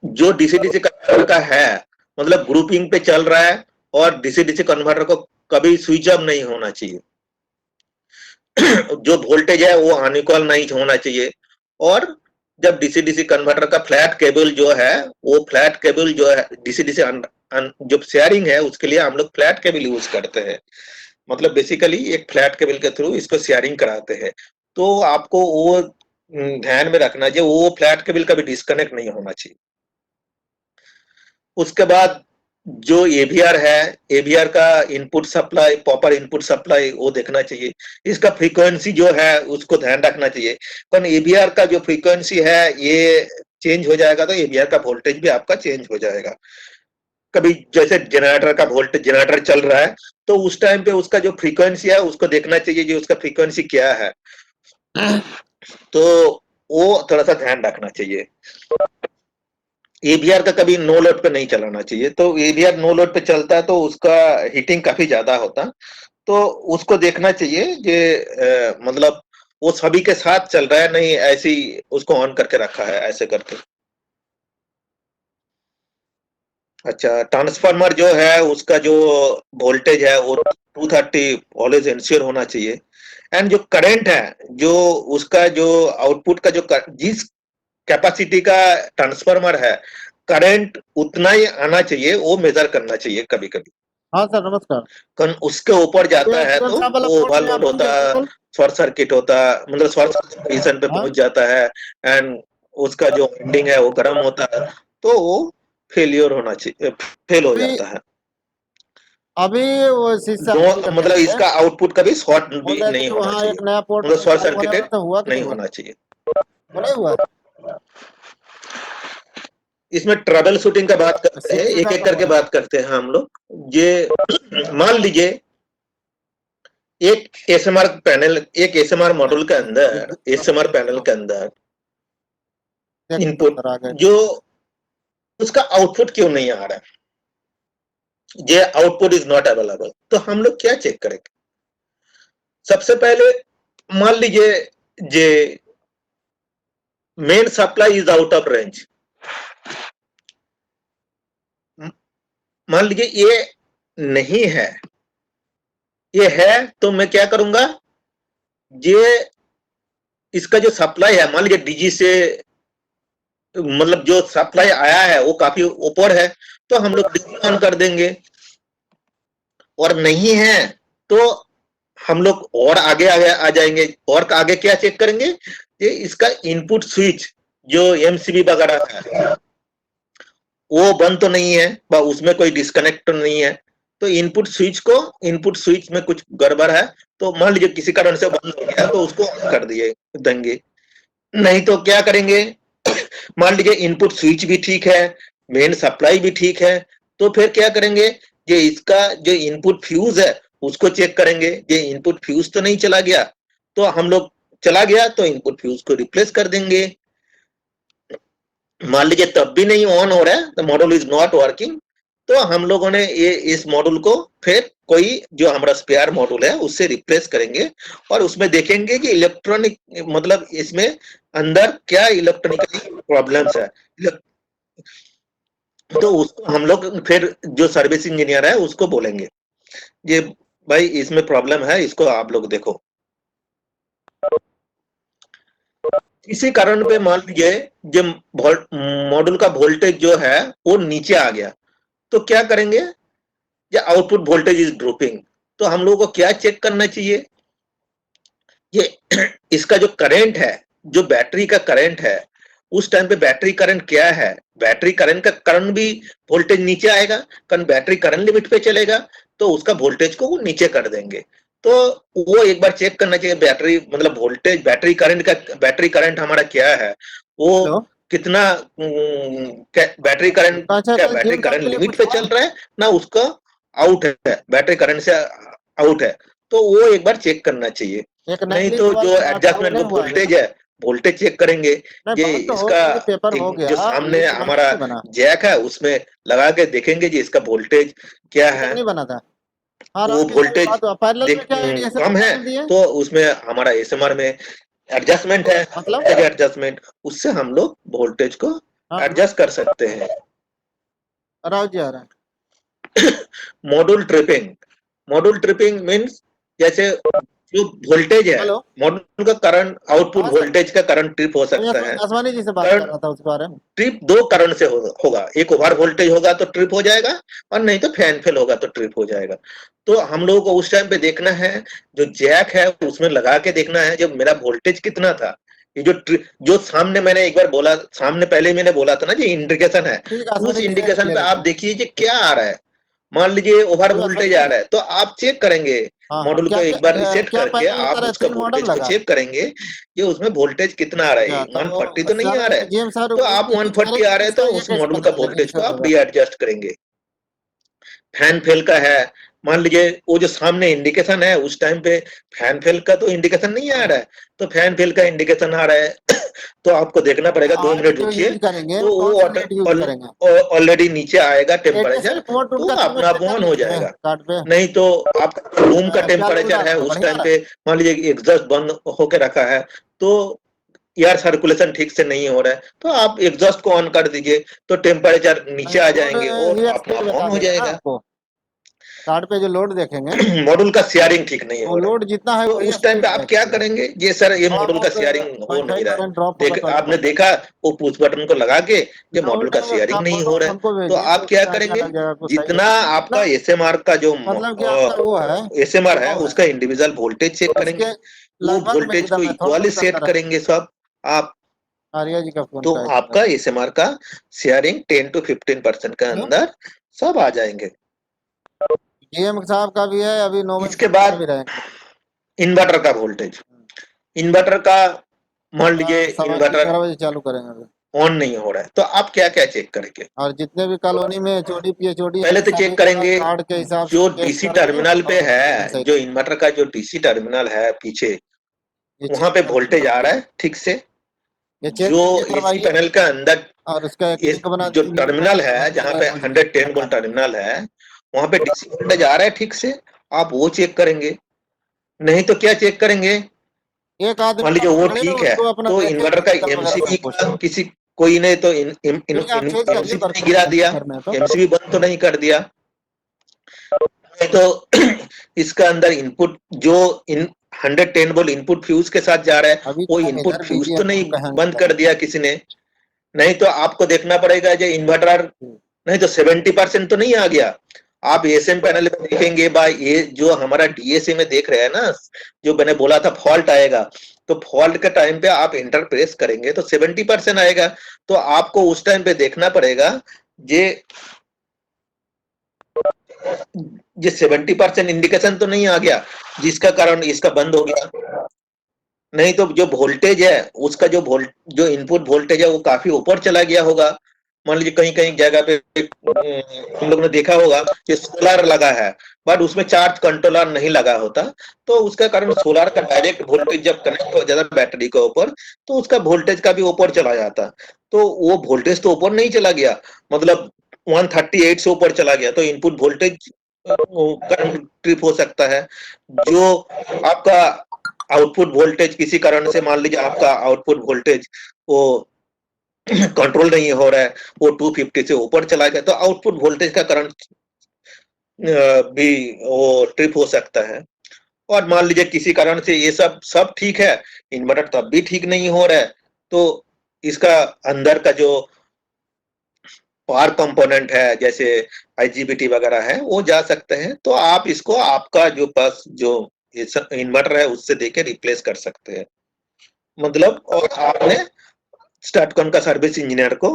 जो DC कन्वर्टर का है मतलब ग्रुपिंग पे चल रहा है, और DC कन्वर्टर को कभी स्विच ऑफ नहीं होना चाहिए। जो वोल्टेज है वो अनइक्वल नहीं होना चाहिए। और जब DC कन्वर्टर का फ्लैट केबल जो है, वो फ्लैट केबल जो है DC जो शेयरिंग है उसके लिए हम लोग फ्लैट केबल यूज करते हैं। मतलब बेसिकली एक फ्लैट केबल के थ्रू इसको शेयरिंग कराते हैं। तो आपको वो ध्यान में रखना चाहिए, वो फ्लैट केबल कभी डिस्कनेक्ट नहीं होना चाहिए। उसके बाद जो एवीआर है, एवीआर का input supply, proper input supply वो देखना चाहिए। इसका फ्रीक्वेंसी जो है उसको ध्यान रखना चाहिए, पर एवीआर का जो फ्रीक्वेंसी है ये चेंज हो जाएगा तो एवीआर का वोल्टेज भी आपका चेंज हो जाएगा। कभी जैसे जनरेटर का वोल्टेज, जनरेटर चल रहा है तो उस टाइम पे उसका जो फ्रीक्वेंसी है उसको देखना चाहिए, जो उसका फ्रीक्वेंसी क्या है, तो वो थोड़ा सा ध्यान रखना चाहिए। एवीआर का कभी नो लोड पे नहीं चलाना चाहिए, तो एवीआर नो लोड पे चलता है तो उसका हीटिंग काफी ज्यादा होता, तो उसको देखना चाहिए कि मतलब वो सभी के साथ चल रहा है, नहीं ऐसे ही उसको ऑन करके रखा है ऐसे करके। अच्छा, ट्रांसफार्मर जो है उसका जो वोल्टेज है वो 230 ऑलवेज इंश्योर होना चाहिए। एंड जो करंट है, जो उसका जो आउटपुट का जो जिस कैपेसिटी का ट्रांसफार्मर है, करंट उतना ही आना चाहिए, वो मेजर करना चाहिए कभी कभी। हाँ सर नमस्कार। कारण उसके ऊपर जाता है एक्चुअल तो साहब वाला वो कोड में ओवरलोड आप होता, बिल्कुल शॉर्ट सर्किट होता, मतलब शॉर्ट पोजीशन पे हाँ? पहुंच जाता है एंड उसका जो वाइंडिंग है वो गर्म होता है, तो वो फेलियर होना चाहिए, फेल हो अभी जाता है। अभी वो शीशा दो मतलब इसका आउटपुट कभी शॉर्ट बोल भी रहे थे नहीं कि होना वहाँ चाहिए, एक नया पोर्ट मतलब शॉर्ट चालू होने वाला सर्किटेड था, हुआ कि नहीं नहीं हुआ? होना चाहिए। वो नहीं हुआ? इसमें ट्रबल शूटिंग का बात करते हैं, शीशे एक साहब एक का करके बोल रहे बात करते हैं हम लोग। ये मान लीजिए एक एसएमआर पैनल, एक एसएमआर मॉड्यूल के अंदर, एसएमआर पैनल के अंदर थे। इनपुट सर आ गए। जो उसका आउटपुट क्यों नहीं आ रहा है, ये आउटपुट इज नॉट अवेलेबल, तो हम लोग क्या चेक करेंगे? सबसे पहले मान लीजिए J main supply is out of range, मान लीजिए ये नहीं है, ये है तो मैं क्या करूंगा, ये इसका जो सप्लाई है, मान लीजिए डीजी से मतलब जो सप्लाई आया है वो काफी ऊपर है, तो हम लोग डीजी ऑन कर देंगे, और नहीं है तो हम लोग और आगे आगे आ जाएंगे, और आगे क्या चेक करेंगे, ये इसका इनपुट स्विच जो एमसीबी वगैरह है वो बंद तो नहीं है, उसमें कोई डिस्कनेक्ट तो नहीं है, तो इनपुट स्विच को, इनपुट स्विच में कुछ गड़बड़ है, तो मान लीजिए किसी कारण से बंद हो गया तो उसको ऑन कर दिए देंगे। नहीं तो क्या करेंगे, मान लीजिए इनपुट स्विच भी ठीक है, मेन सप्लाई भी ठीक है, तो फिर क्या करेंगे, ये इसका जो इनपुट फ्यूज है उसको चेक करेंगे, ये इनपुट फ्यूज तो नहीं चला गया, तो हम लोग चला गया तो इनपुट फ्यूज को रिप्लेस कर देंगे। मान लीजिए तब भी नहीं ऑन हो रहा है, the module is not working, तो हम लोगों ने ये इस मॉड्यूल को फिर कोई जो हमारा स्पेयर मॉड्यूल है उससे रिप्लेस करेंगे, और उसमें देखेंगे कि इलेक्ट्रॉनिक मतलब इसमें अंदर क्या इलेक्ट्रॉनिक प्रॉब्लम्स है, तो उसको हम लोग फिर जो सर्विस इंजीनियर है उसको बोलेंगे, ये भाई इसमें प्रॉब्लम है, इसको आप लोग देखो। इसी कारण पे मान लीजिए जो मॉड्यूल का वोल्टेज जो है वो नीचे आ गया, तो क्या करेंगे, या आउटपुट वोल्टेज इज ड्रॉपिंग, तो हम लोगों को क्या चेक करना चाहिए, ये इसका जो करंट है, जो बैटरी का करंट है, उस टाइम पे बैटरी करंट क्या है, बैटरी करंट का करंट भी वोल्टेज नीचे आएगा, कारण बैटरी करंट लिमिट पे चलेगा तो उसका वोल्टेज को वो नीचे कर देंगे, तो वो एक बार चेक करना चाहिए बैटरी मतलब वोल्टेज, बैटरी करंट का, बैटरी करंट हमारा क्या है, वो हेलो कितना बैटरी करंट, अच्छा क्या तो बैटरी जिम साहब करंट के लिए लिमिट कुछ पे हुआ? चल रहा है ना उसका आउट है, बैटरी करंट से आउट है, तो वो एक बार चेक करना चाहिए। एक नहीं नकली तो सवाल जो की बात है, वो एडजस्टमेंट नहीं वो हुआ है ना? वोल्टेज है, वोल्टेज चेक करेंगे, नहीं ये बात तो हो इसका गई, पेपर हो जो गया, सामने लिस्ट बना हमारा नहीं बना? जैक है उसमें लगा के देखेंगे जी इसका वोल्टेज क्या अभी तक है, नहीं बना था। हाँ वो राजू सर वोल्टेज बात पैरेलल देख में क्या एडीएसएल कम है पैनल दिए? तो उसमें हमारा एसएमआर में एडजस्टमेंट है, मतलब वोल्टेज एडजस्टमेंट, उससे हम लोग वोल्टेज को हाँ एडजस्ट कर सकते हैं। राजू जी आ रहा है। Module tripping, module tripping means जैसे जो वोल्टेज है, हेलो मॉड्यूल का करंट, आउटपुट हाँ सर, वोल्टेज का करंट ट्रिप हो मैं सकता है। आसवानी जी से बात कर करंट रहा था उसके बारे में। ट्रिप दो कारण से होगा, एक ओवर वोल्टेज होगा तो ट्रिप हो जाएगा, और नहीं तो फैन फेल होगा तो ट्रिप हो जाएगा। तो हम लोगों को उस टाइम पे देखना है, जो जैक है उसमें लगा के देखना है जब मेरा वोल्टेज कितना था, ये जो सामने मैंने एक बार बोला, सामने पहले मैंने बोला था ना, जो इंडिकेशन है, ठीक है, उस इंडिकेशन पे आप देखिए कि क्या आ रहा है। मान लीजिए ओवर पूरा वोल्टेज आ रहा है, तो आप चेक करेंगे हाँ मॉड्यूल को क्या एक बार रीसेट क्या करके पहले आप होता उसका है वोल्टेज मॉडल को लगा? चेक करेंगे कि उसमें वोल्टेज कितना आ रहा है, अच्छा, 140 तो नहीं आ रहा है। जीएम सर तो आप 140 आ रहे हैं तो उस मॉड्यूल का वोल्टेज को आप रीएडजस्ट करेंगे। फैन फेल का है, मान लीजिए वो जो सामने इंडिकेशन है उस टाइम पे फैन फेल का तो इंडिकेशन नहीं आ रहा है, तो फैन फेल का इंडिकेशन आ रहा है तो आपको देखना पड़ेगा, 2 मिनट रुकिए, करेंगे तो कौन वो सा नेट यूज करेंगे? ऑलरेडी नीचे आएगा ADS टेम्परेचर, रिपोर्ट तो उनका अपना आप ऑन हो जाएगा। कार्ड पे नहीं तो आपका रूम का क्या टेम्परेचर है बोल उस रहा टाइम पे, मान लीजिए एग्जॉस्ट बंद होके रखा है, तो एयर सर्कुलेशन ठीक से नहीं हो रहा है, तो आप एग्जॉस्ट को ऑन कर दीजिए, तो टेम्परेचर नीचे आ जाएंगे और अपना आप ऑन हो जाएगा। आपको कार्ड पे जो लोड देखेंगे मॉड्यूल का शेयरिंग ठीक नहीं वो हो रहा है, लोड जितना है तो वही उस टाइम पे स्पीड आप क्या करेंगे, ये सर ये थोड़ा मॉड्यूल का बहुत शेयरिंग हो 0.5 नहीं रहा है। करंट ड्रॉप होगा देख तो आपने देखा वो पुश बटन को लगा के ये मॉड्यूल का शेयरिंग नहीं हो रहा है, हमको तो भेजिए आप क्या उसका आइडिया करेंगे, लग जाएगा आपको सही जितना है। आपका एसएमआर का जो मतलब कि आपका वो है एसएमआर है वो है। उसका इंडिविजुअल वोल्टेज चेक करेंगे, उसके वो लगभग में वोल्टेज को एकदम है, थोड़ा इक्वली बहुत सेट अंतर है। करेंगे सब आप, आर्या जी का फोन तो का आपका एसएमआर का शेयरिंग 10 to 15% के अंदर सब आ जाएंगे। जीएम साहब का भी है, अभी नोबल इसके साहब का बाद भी रहेंगे। इन्वर्टर का वोल्टेज, इन्वर्टर का मान लीजिए 11:15 इन्वर्टर बजे चालू करेंगे अभी। ऑन नहीं हो रहा है, तो आप क्या क्या चेक करेंगे, और जितने भी कॉलोनी में एचओडी पीएचओडी पहले तो चेक करेंगे कार्ड के हिसाब जो से डीसी चेक करके टर्मिनल पे और है, सही जो इन्वर्टर का जो डीसी टर्मिनल है पीछे, ये वहां चेक पे वोल्टेज आ रहा है ठीक से, ये चेक जो कीजिए एसी करवाइए पैनल का अंदर और उसका एक लिंक बना जो दीजिए टर्मिनल है जहाँ पे 110 वोल्ट टर्मिनल है, वहां पे डीसी वोल्टेज आ रहा है ठीक से, आप वो चेक करेंगे। नहीं तो क्या चेक करेंगे, एक आदमी मान लीजिए वो पकड़े ठीक है, उसको अपना तो देखे इन्वर्टर का medical वगैरह एमसीबी सब कुछ। का किसी कोई ने तो ठीक है, आप चेंज करिए एमसीबी नहीं करके गिरा दिया, करना है तो एमसीबी बंद तो नहीं कर दिया, नहीं तो इसका अंदर इनपुट जो इन 110 वोल्ट इनपुट फ्यूज के साथ जा रहा है, अभी वो टाइम इनपुट इधर फ्यूज बीजी तो है, नहीं हमको हैंड बंद कर दिया किसी ने। नहीं तो आपको देखना पड़ेगा जो इन्वर्टर, नहीं तो 70% तो नहीं आ गया। आप एसएम पैनल में देखेंगे भाई, ये जो हमारा डीएसए में देख रहे हैं ना, जो मैंने बोला था फॉल्ट आएगा, तो फॉल्ट के टाइम पे आप इंटर प्रेस करेंगे तो 70% आएगा, तो आपको उस टाइम पे देखना पड़ेगा ये 70% इंडिकेशन तो नहीं आ गया जिसका कारण इसका बंद हो गया। नहीं तो जो वोल्टेज है उसका जो इनपुट वोल्टेज है वो काफी ऊपर चला गया होगा। मान लीजिए कहीं कहीं जगह पे हम लोग ने देखा होगा कि सोलर लगा है, बट उसमें चार्ज कंट्रोलर नहीं लगा होता, तो उसका कारण सोलर का डायरेक्ट वोल्टेज जब कनेक्ट हो जाता बैटरी के ऊपर, तो उसका वोल्टेज का भी ऊपर चला जाता, तो वो वोल्टेज तो ऊपर नहीं चला गया, मतलब 138 से ऊपर चला गया, तो इनपुट वोल्टेज करंट ट्रिप हो सकता है। जो आपका आउटपुट वोल्टेज किसी कारण से, मान लीजिए आपका आउटपुट वोल्टेज वो कंट्रोल नहीं हो रहा है, वो 250 से ऊपर चला गया, तो आउटपुट वोल्टेज का करंट भी वो ट्रिप हो सकता है। और मान लीजिए किसी कारण से ये सब सब ठीक है, इन्वर्टर तब भी ठीक नहीं हो रहा है, तो इसका अंदर का जो पावर कंपोनेंट है जैसे आईजीबीटी वगैरह है वो जा सकते हैं, तो आप इसको आपका जो पास जो इन्वर्टर है उससे देके रिप्लेस कर सकते हैं, मतलब। और आपने स्टार्टकॉन का सर्विस इंजीनियर को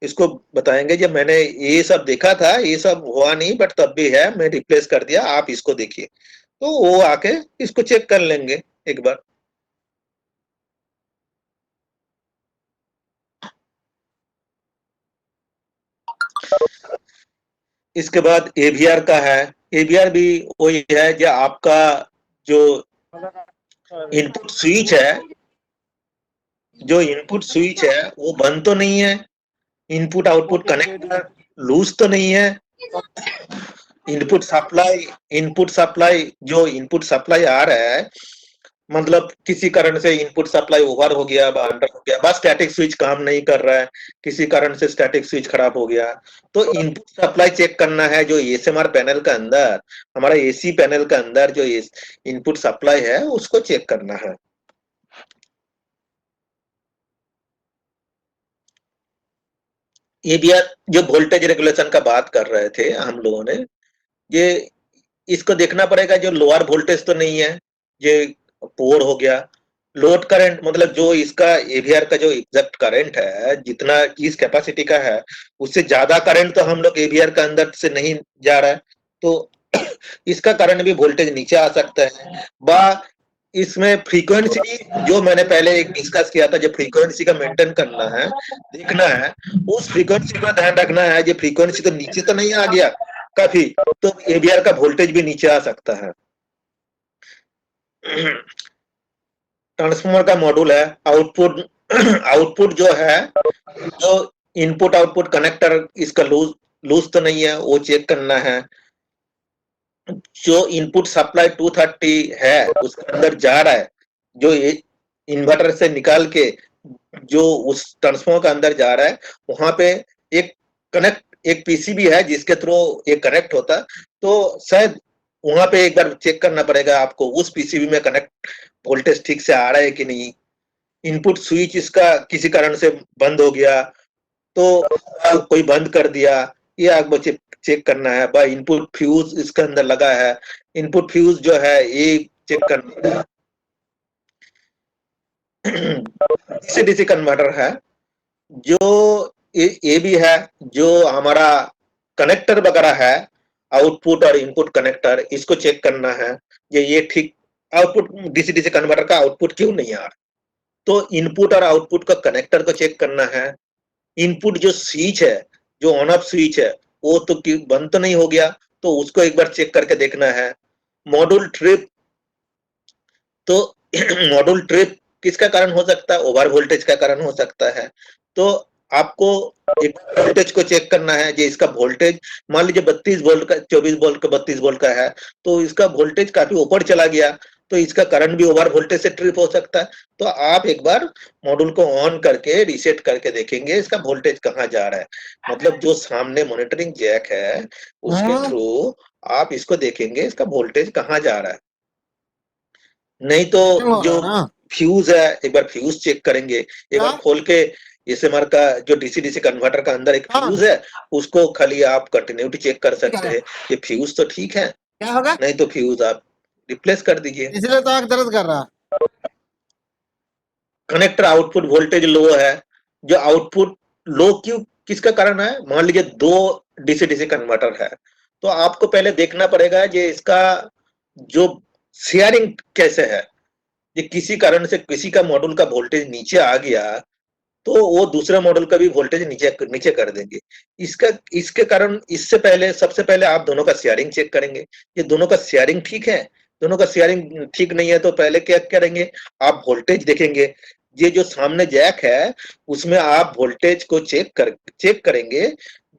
इसको बताएंगे जब मैंने ये सब देखा था, ये सब हुआ नहीं बट तब भी है, मैं रिप्लेस कर दिया, आप इसको देखिए, तो वो आके इसको चेक कर लेंगे एक बार। इसके बाद एवीआर का है, एवीआर भी वही है जो आपका जो इनपुट स्विच है, जो इनपुट स्विच है वो बंद तो नहीं है, इनपुट आउटपुट कनेक्टर लूज तो नहीं है, इनपुट सप्लाई जो इनपुट सप्लाई आ रहा है, मतलब किसी कारण से इनपुट सप्लाई ओवर हो गया, अंडर हो गया, बस स्टैटिक स्विच काम नहीं कर रहा है, किसी कारण से स्टैटिक स्विच खराब हो गया, तो इनपुट सप्लाई चेक करना है, जो एसएमआर पैनल का अंदर, हमारा एसी पैनल का अंदर जो इनपुट सप्लाई है उसको चेक करना है। ये भी जो वोल्टेज रेगुलेशन का बात कर रहे थे हम लोगों ने, ये इसको देखना पड़ेगा जो लोअर वोल्टेज तो नहीं है, ये पोर हो गया, लोड करंट मतलब जो इसका एवीआर का जो एग्जैक्ट करंट है, जितना इस कैपेसिटी का है, उससे ज्यादा करंट तो हम लोग एवीआर का अंदर से नहीं जा रहा है, तो इसका कारण भी वोल्टेज नीचे आ सकता है। बा इसमें फ्रीक्वेंसी जो मैंने पहले एक डिस्कस किया था, जो फ्रीक्वेंसी का मेंटेन करना है, देखना है, उस फ्रीक्वेंसी का ध्यान रखना है। ये फ्रीक्वेंसी तो नीचे तो नहीं आ गया काफी, तो एवीआर का वोल्टेज भी नीचे आ सकता है। ट्रांसफार्मर का मॉड्यूल है, आउटपुट आउटपुट जो है, जो इनपुट आउटपुट कनेक्टर इसका लूज तो नहीं है, वो चेक करना है। जो इनपुट सप्लाई 230 है उसके अंदर जा रहा है, जो इन्वर्टर से निकाल के जो उस ट्रांसफार्मर के अंदर जा रहा है, वहां पे एक पीसीबी है जिसके थ्रू ये कनेक्ट होता है, तो शायद वहां पे एक बार चेक करना पड़ेगा आपको, उस पीसीबी में कनेक्ट वोल्टेज ठीक से आ रहा है कि नहीं। इनपुट स्विच इसका किसी कारण से बंद हो गया, तो कोई बंद कर दिया, ये आपको चेक करना है। भाई इनपुट फ्यूज इसके अंदर लगा है, इनपुट फ्यूज जो है ये चेक करना है। डीसी डीसी कन्वर्टर है, जो ये भी है, जो हमारा कनेक्टर वगैरह है, आउटपुट और इनपुट कनेक्टर, इसको चेक करना है। ये ठीक आउटपुट डीसी डीसी कन्वर्टर का आउटपुट क्यों नहीं आ रहा, तो इनपुट और आउटपुट का कनेक्टर को चेक करना है। इनपुट जो स्विच है, जो ऑन ऑफ स्विच है, वो तो बंद तो नहीं हो गया, तो उसको एक बार चेक करके देखना है। मॉड्यूल ट्रिप, तो मॉड्यूल ट्रिप किसका कारण हो सकता है, ओवर वोल्टेज का कारण हो सकता है। तो आपको एक वोल्टेज को चेक करना है, जो इसका वोल्टेज मान लीजिए 32 वोल्ट का, 24 वोल्ट का 32 वोल्ट का है, तो इसका वोल्टेज काफी ऊपर चला गया, तो इसका करंट भी ओवर वोल्टेज से ट्रिप हो सकता है। तो आप एक बार मॉड्यूल को ऑन करके रीसेट करके देखेंगे इसका वोल्टेज कहाँ जा रहा है, मतलब जो सामने मॉनिटरिंग जैक है उसके थ्रू आप इसको देखेंगे इसका वोल्टेज कहाँ जा रहा है। नहीं तो जो फ्यूज है, एक बार फ्यूज चेक करेंगे, एक बार खोल के एसएमआर का जो डीसी डीसी कन्वर्टर का अंदर एक फ्यूज है, उसको खाली आप कंटिन्यूटी चेक कर सकते हैं, ये फ्यूज तो ठीक है, क्या होगा, नहीं तो फ्यूज आप रिप्लेस कर दीजिए। इसलिए तो आंख दर्द कर रहा। कनेक्टर आउटपुट वोल्टेज लो है, जो आउटपुट लो क्यों किसका कारण है, मान लीजिए 2 डीसी डीसी कन्वर्टर है, तो आपको पहले देखना पड़ेगा ये इसका जो शेयरिंग कैसे है। ये किसी कारण से किसी का मॉड्यूल का वोल्टेज नीचे आ गया, तो वो दूसरे मॉडल का भी वोल्टेज नीचे कर देंगे। इसके कारण इससे पहले सबसे पहले आप दोनों का शेयरिंग चेक करेंगे, ये दोनों का शेयरिंग ठीक है। दोनों का शेयरिंग ठीक नहीं है तो पहले क्या करेंगे, आप वोल्टेज देखेंगे। ये जो सामने जैक है उसमें आप वोल्टेज को चेक करेंगे,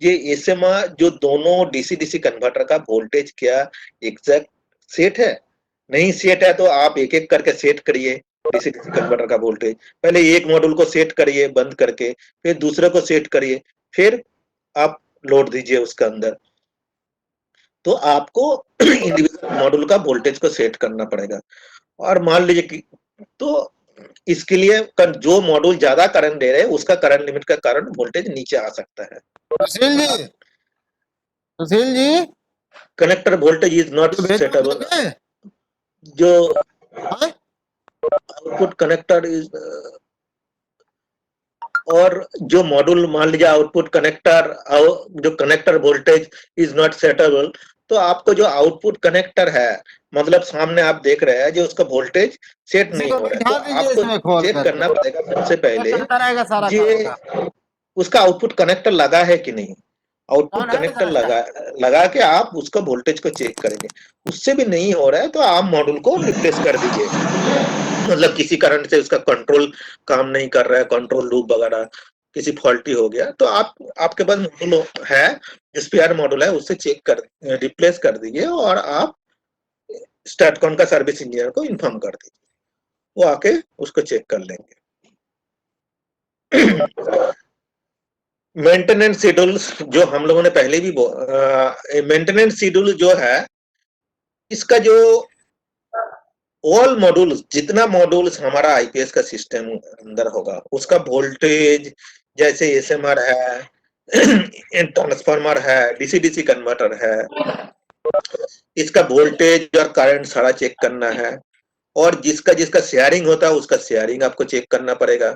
ये एसएमआर जो दोनों डीसी डीसी कन्वर्टर का वोल्टेज क्या एग्जैक्ट सेट है। नहीं सेट है तो आप एक एक करके सेट करिए डीसी डीसी कन्वर्टर का वोल्टेज। पहले एक मॉड्यूल को सेट करिए बंद करके, फिर दूसरे को सेट करिए, फिर आप लोड दीजिए उसके अंदर। तो आपको इंडिविजुअल मॉड्यूल का वोल्टेज को सेट करना पड़ेगा। और मान लीजिए कि तो इसके लिए जो मॉड्यूल ज्यादा करंट दे रहे हैं उसका करंट लिमिट का कारण वोल्टेज नीचे आ सकता है। Sushil ji connector voltage is not settable, जो आउटपुट कनेक्टर इज, और जो मॉड्यूल मान लीजिए आउटपुट कनेक्टर जो connector voltage is not settable, तो आपको जो आउटपुट कनेक्टर है मतलब सामने आप देख रहे हैं जो उसका वोल्टेज सेट नहीं हो रहा है, तो आपको चेक करना पड़ेगा सबसे पहले ये उसका आउटपुट कनेक्टर लगा है कि नहीं। आउटपुट कनेक्टर लगा के आप उसका वोल्टेज को चेक करेंगे, उससे भी नहीं हो रहा है तो आप मॉड्यूल को रिप्लेस कर दीजिए। मतलब किसी कारण से उसका कंट्रोल काम नहीं कर रहा है, कंट्रोल लूप वगैरह किसी फॉल्टी हो गया, तो आपके पास मॉड्यूल है, स्पेयर मॉड्यूल है, उससे चेक कर रिप्लेस कर दीजिए और आप स्टैटकॉन का सर्विस इंजीनियर को इन्फॉर्म कर दीजिए, वो आके उसको चेक कर लेंगे। मेंटेनेंस शेड्यूल्स जो हम लोगों ने पहले भी मेंटेनेंस शेड्यूल जो है इसका जो ऑल मॉड्यूल्स जितना मॉड्यूल्स हमारा आईपीएस का सिस्टम अंदर होगा उसका वोल्टेज, जैसे एसएमआर है, ट्रांसफार्मर है, डीसी डीसी कन्वर्टर है, इसका वोल्टेज और करंट सारा चेक करना है। और जिसका जिसका शेयरिंग होता है उसका शेयरिंग आपको चेक करना पड़ेगा।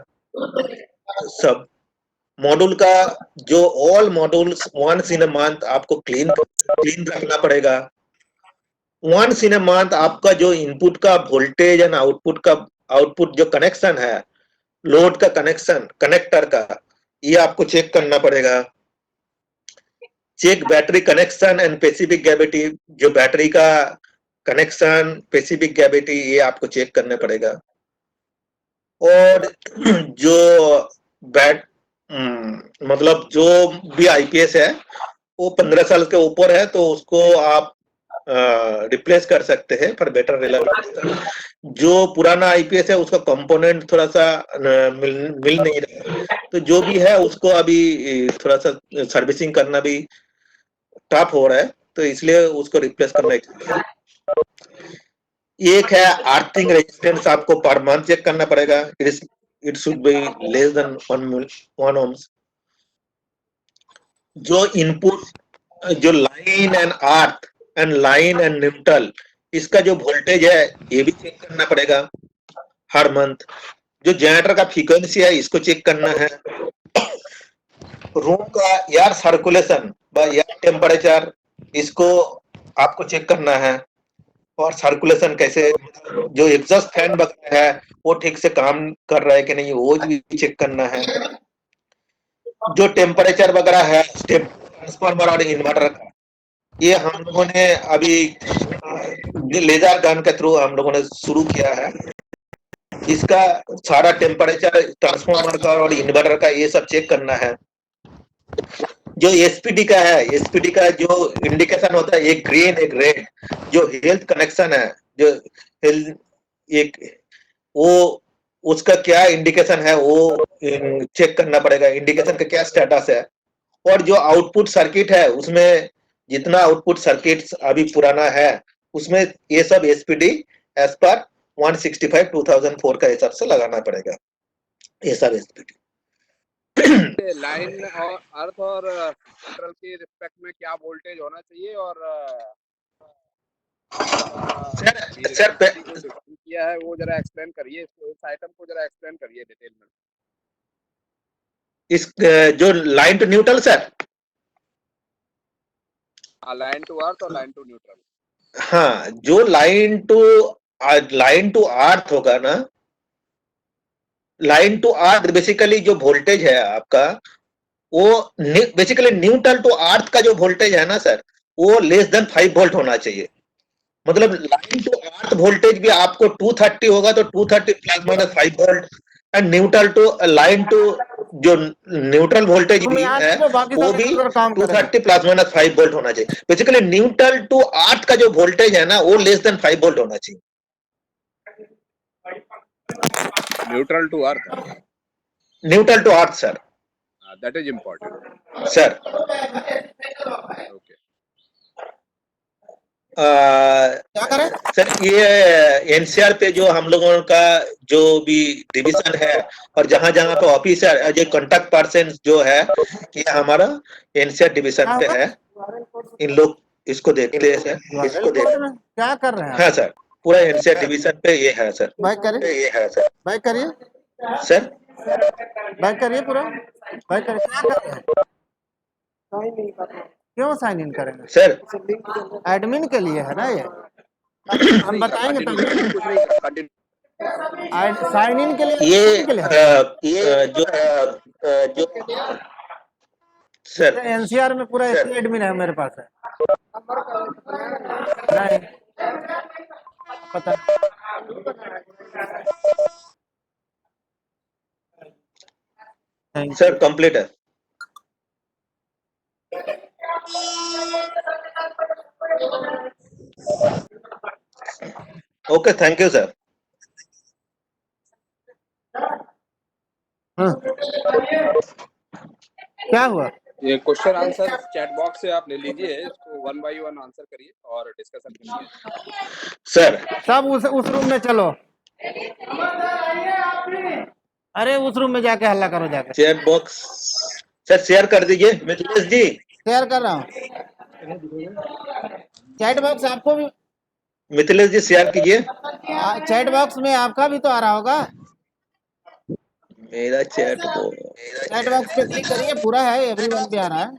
सब मॉड्यूल का जो all modules once in a month आपको क्लीन रखना पड़ेगा। वंस इन अ मंथ आपका जो इनपुट का वोल्टेज एंड आउटपुट जो कनेक्शन है, लोड का कनेक्शन कनेक्टर का, ये आपको चेक करना पड़ेगा। Check battery connection and specific gravity, जो बैटरी का कनेक्शन स्पेसिफिक ग्रेविटी ये आपको चेक करना पड़ेगा। और जो मतलब जो भी आईपीएस है वो 15 साल के ऊपर है तो उसको आप रिप्लेस कर सकते हैं फॉर बेटर रिलायबिलिटी। जो पुराना आईपीएस है उसका कंपोनेंट थोड़ा सा मिल नहीं रहा, तो जो भी है उसको अभी थोड़ा सा सर्विसिंग करना भी टफ हो रहा है, तो इसलिए उसको रिप्लेस करना चाहिए। एक है अर्थिंग रेजिस्टेंस, आपको पर मंथ चेक करना पड़ेगा। It should be less than 1 ohms। जो इनपुट जो line and earth and line and neutral, इसका जो वोल्टेज है ये भी चेक करना पड़ेगा हर मंथ। जो जनरेटर का फ्रीक्वेंसी है इसको चेक करना है। रूम का एयर सर्कुलेशन व एयर टेम्परेचर, इसको आपको चेक करना है। और सर्कुलेशन कैसे, जो एग्जॉस्ट फैन वगैरह है वो ठीक से काम कर रहा है कि नहीं वो भी चेक करना है। जो टेम्परेचर वगैरह है ट्रांसफार्मर और इन्वर्टर का, ये हम लोगों ने अभी लेजर गन के थ्रू हम लोगों ने शुरू किया है। इसका सारा टेम्परेचर ट्रांसफार्मर का और इन्वर्टर का ये सब चेक करना है। जो एसपीडी का है, एसपीडी का जो इंडिकेशन होता है एक ग्रीन एक रेड, जो हेल्थ कनेक्शन है, जो एक वो उसका क्या इंडिकेशन है वो चेक करना पड़ेगा, इंडिकेशन का क्या स्टेटस है। और जो आउटपुट सर्किट है उसमें जितना आउटपुट सर्किट अभी पुराना है उसमें ये सब एसपीडी एज पर 165 2004 का हिसाब से लगाना पड़ेगा, ये सब एसपीडी। लाइन और अर्थ और न्यूट्रल के रिस्पेक्ट में क्या वोल्टेज होना चाहिए और सर किया है वो जरा एक्सप्लेन करिए, इस आइटम को जरा एक्सप्लेन करिए डिटेल में। इस जो line to neutral sir, line to earth और लाइन टू न्यूट्रल। हाँ, जो लाइन टू अर्थ होगा ना, लाइन टू अर्थ बेसिकली जो वोल्टेज है आपका वो बेसिकली न्यूट्रल टू अर्थ का जो वोल्टेज है ना सर, वो लेस देन 5 वोल्ट होना चाहिए। मतलब लाइन टू अर्थ वोल्टेज भी आपको 230 होगा तो 230 plus minus 5 volt, and neutral to line to जो न्यूट्रल वोल्टेज भी है वो भी 230 प्लस माइनस 5 वोल्ट होना चाहिए। बेसिकली न्यूट्रल टू अर्थ का जो वोल्टेज है ना वो लेस देन 5 वोल्ट होना चाहिए। Neutral to earth, neutral to earth sir, that is important sir. Okay क्या करें सर, ये एनसीआर पे जो हम लोगों का जो भी डिवीजन है और जहां जहां पे ऑफिसर जो कांटेक्ट पर्सन जो है ये हमारा एनसीआर डिवीजन पे है। इन लोग इसको देखते हैं सर, इसको देखते क्या कर रहे हैं? हाँ सर, पूरा एनसीआर डिवीजन पे ये है सर, बैक करिए, ये है सर, बैक करिए सर बैक करिए पूरा बैक करिए। क्या कर रहे हैं? क्यों साइन इन करेंगे? सर एडमिन के लिए है ना ये, हम बताएंगे तब। साइन इन के लिए ये जो सर एनसीआर में पूरा एडमिन है मेरे पास है। नहीं पता सर कंप्लीट है। Okay, thank you sir. क्या हुआ? ये क्वेश्चन आंसर चैट बॉक्स से आप ले लीजिए, इसको 1 बाय 1 आंसर करिए और डिस्कशन करिए। सर सब उस रूम में चलो, अरे उस रूम में जाके हल्ला करो जाके। चैट बॉक्स सर शेयर कर दीजिए मिथिलेश जी। शेयर कर रहा हूँ चैट बॉक्स आपको भी। मिथिलेश जी शेयर कीजिए। चैट बॉक्स में आपका भी तो आ रहा होगा। मेरा चैट वो चैट बॉक्स पे क्लिक करिए, पूरा है, एवरीवन पे आ रहा है।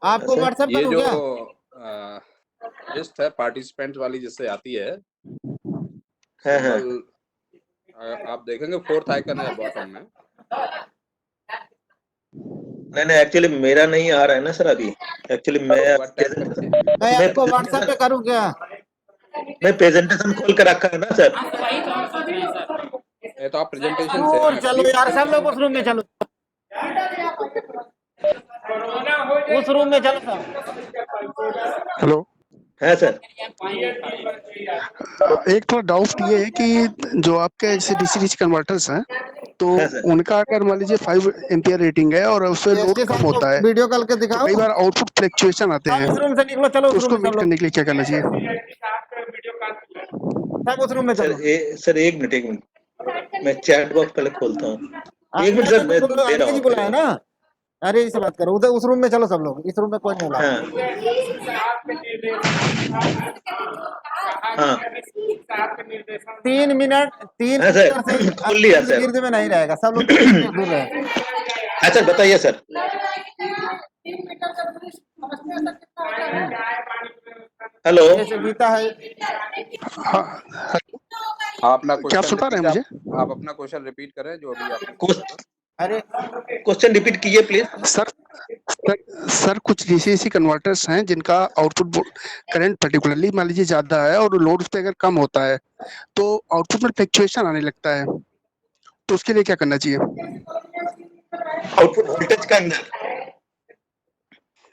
आपको ऐसा? व्हाट्सएप ये करूं जो क्या? लिस्ट है पार्टिसिपेंट वाली जिससे आती है हाँ हाँ सिंबल, आप देखेंगे फोर्थ आइकन है बॉटम में। नहीं एक्चुअली मेरा नहीं आ रहा है ना सर अभी। एक्चुअली एक बार टैप करिए। मैं मैं आपको व्हाट्सएप पे करूं क्या? प्रेजेंटेशन खोल कर रखा है ना सर। तो आप प्रेजेंटेशन दूर शेयर चलो करिए। यार, सब लोग उस रूम में चलो, उस रूम में चलो सब। हेलो। है सर। एक थोड़ा डाउट ये है कि जो आपके जैसे डीसी कन्वर्टर्स हैं तो हाँ सर। उनका अगर मान लीजिए 5 एम्पियर रेटिंग है और उससे लोड कम होता है वीडियो कॉल के तो दिखाओ। कई बार आउटपुट फ्लक्चुएशन आते सब हैं, इस रूम से निकलो, चलो तो उस रूम उसको में मीट सब लोग, करने के लिए क्या करना चाहिए? सब उस रूम में सर चलो। सर एक मिनट मैं चैट बॉक्स पहले खोलता हूँ। एक मिनट अनिल सर मैं जी दे रहा जी हूँ बुलाए आपको। ना। अरे इससे बात करो, उधर उस रूम में चलो सब लोग, इस रूम में कोई नहीं हाँ हाँ 3 मिनट, तीन हाँ मीटर से सर खोल लिया इर्द सर। गिर्द में नहीं रहेगा, सब लोग 3 मीटर दूर रहे। हाँ सर बताइए सर। हेलो। जैसे बीता है। हाँ, आप अपना क्या आप क्वेश्चन सुन पा रहे रिपीट, हैं मुझे? आप अपना क्वेश्चन रिपीट करें जो अभी आपने पूछा था। अरे क्वेश्चन रिपीट कीजिए प्लीज। सर कुछ डीसी कन्वर्टर्स हैं जिनका आउटपुट करंट पर्टिकुलरली मान लीजिए ज्यादा है और लोड उस पे अगर कम होता है तो आउटपुट में फ्लक्चुएशन आने लगता है, तो उसके लिए क्या करना चाहिए? आउटपुट वोल्टेज का अंदर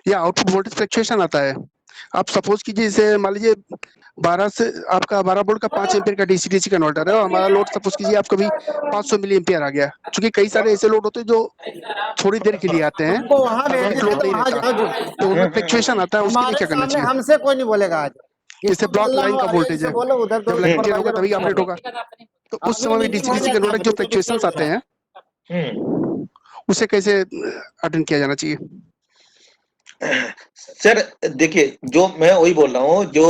या आउटपुट वोल्टेज फ्लक्चुएशन आता है। आप सपोज कीजिए जैसे मान लीजिए 12 से आपका 12 वोल्ट का 5 एम्पीयर का डीसी कन्वर्टर है और हमारा लोड सपोज कीजिए आप कभी 500 मिली एम्पीयर आ गया, क्योंकि कई सारे ऐसे लोड होते हैं जो थोड़ी देर के लिए आते हैं, तुमको वहां भेज तुरंत देंगे लोड तो नहीं वहां रहता, जाओ जो। तो उनमें फ्लक्चुएशन आता है, उसके लिए हमारे क्या करना सामने चाहिए? हमसे कोई नहीं बोलेगा आज। जैसे किसको ब्लॉक बोलना लाइन हो का अरियन वोल्टेज से है, बोलो, उधर जब दो लाइन ऊपर क्लियर होगा वाले तभी रूम आपने में ठोका, तो उस अभी समय भी मीटिंग हो डीसी जाएगा, कन्वर्टर जो नोटिफिकेशन फ्लक्चुएशंस आते मिलेगा। हैं उसे कैसे अटेंड किया जाना चाहिए? सर देखिए जो मैं वही बोल रहा हूँ जो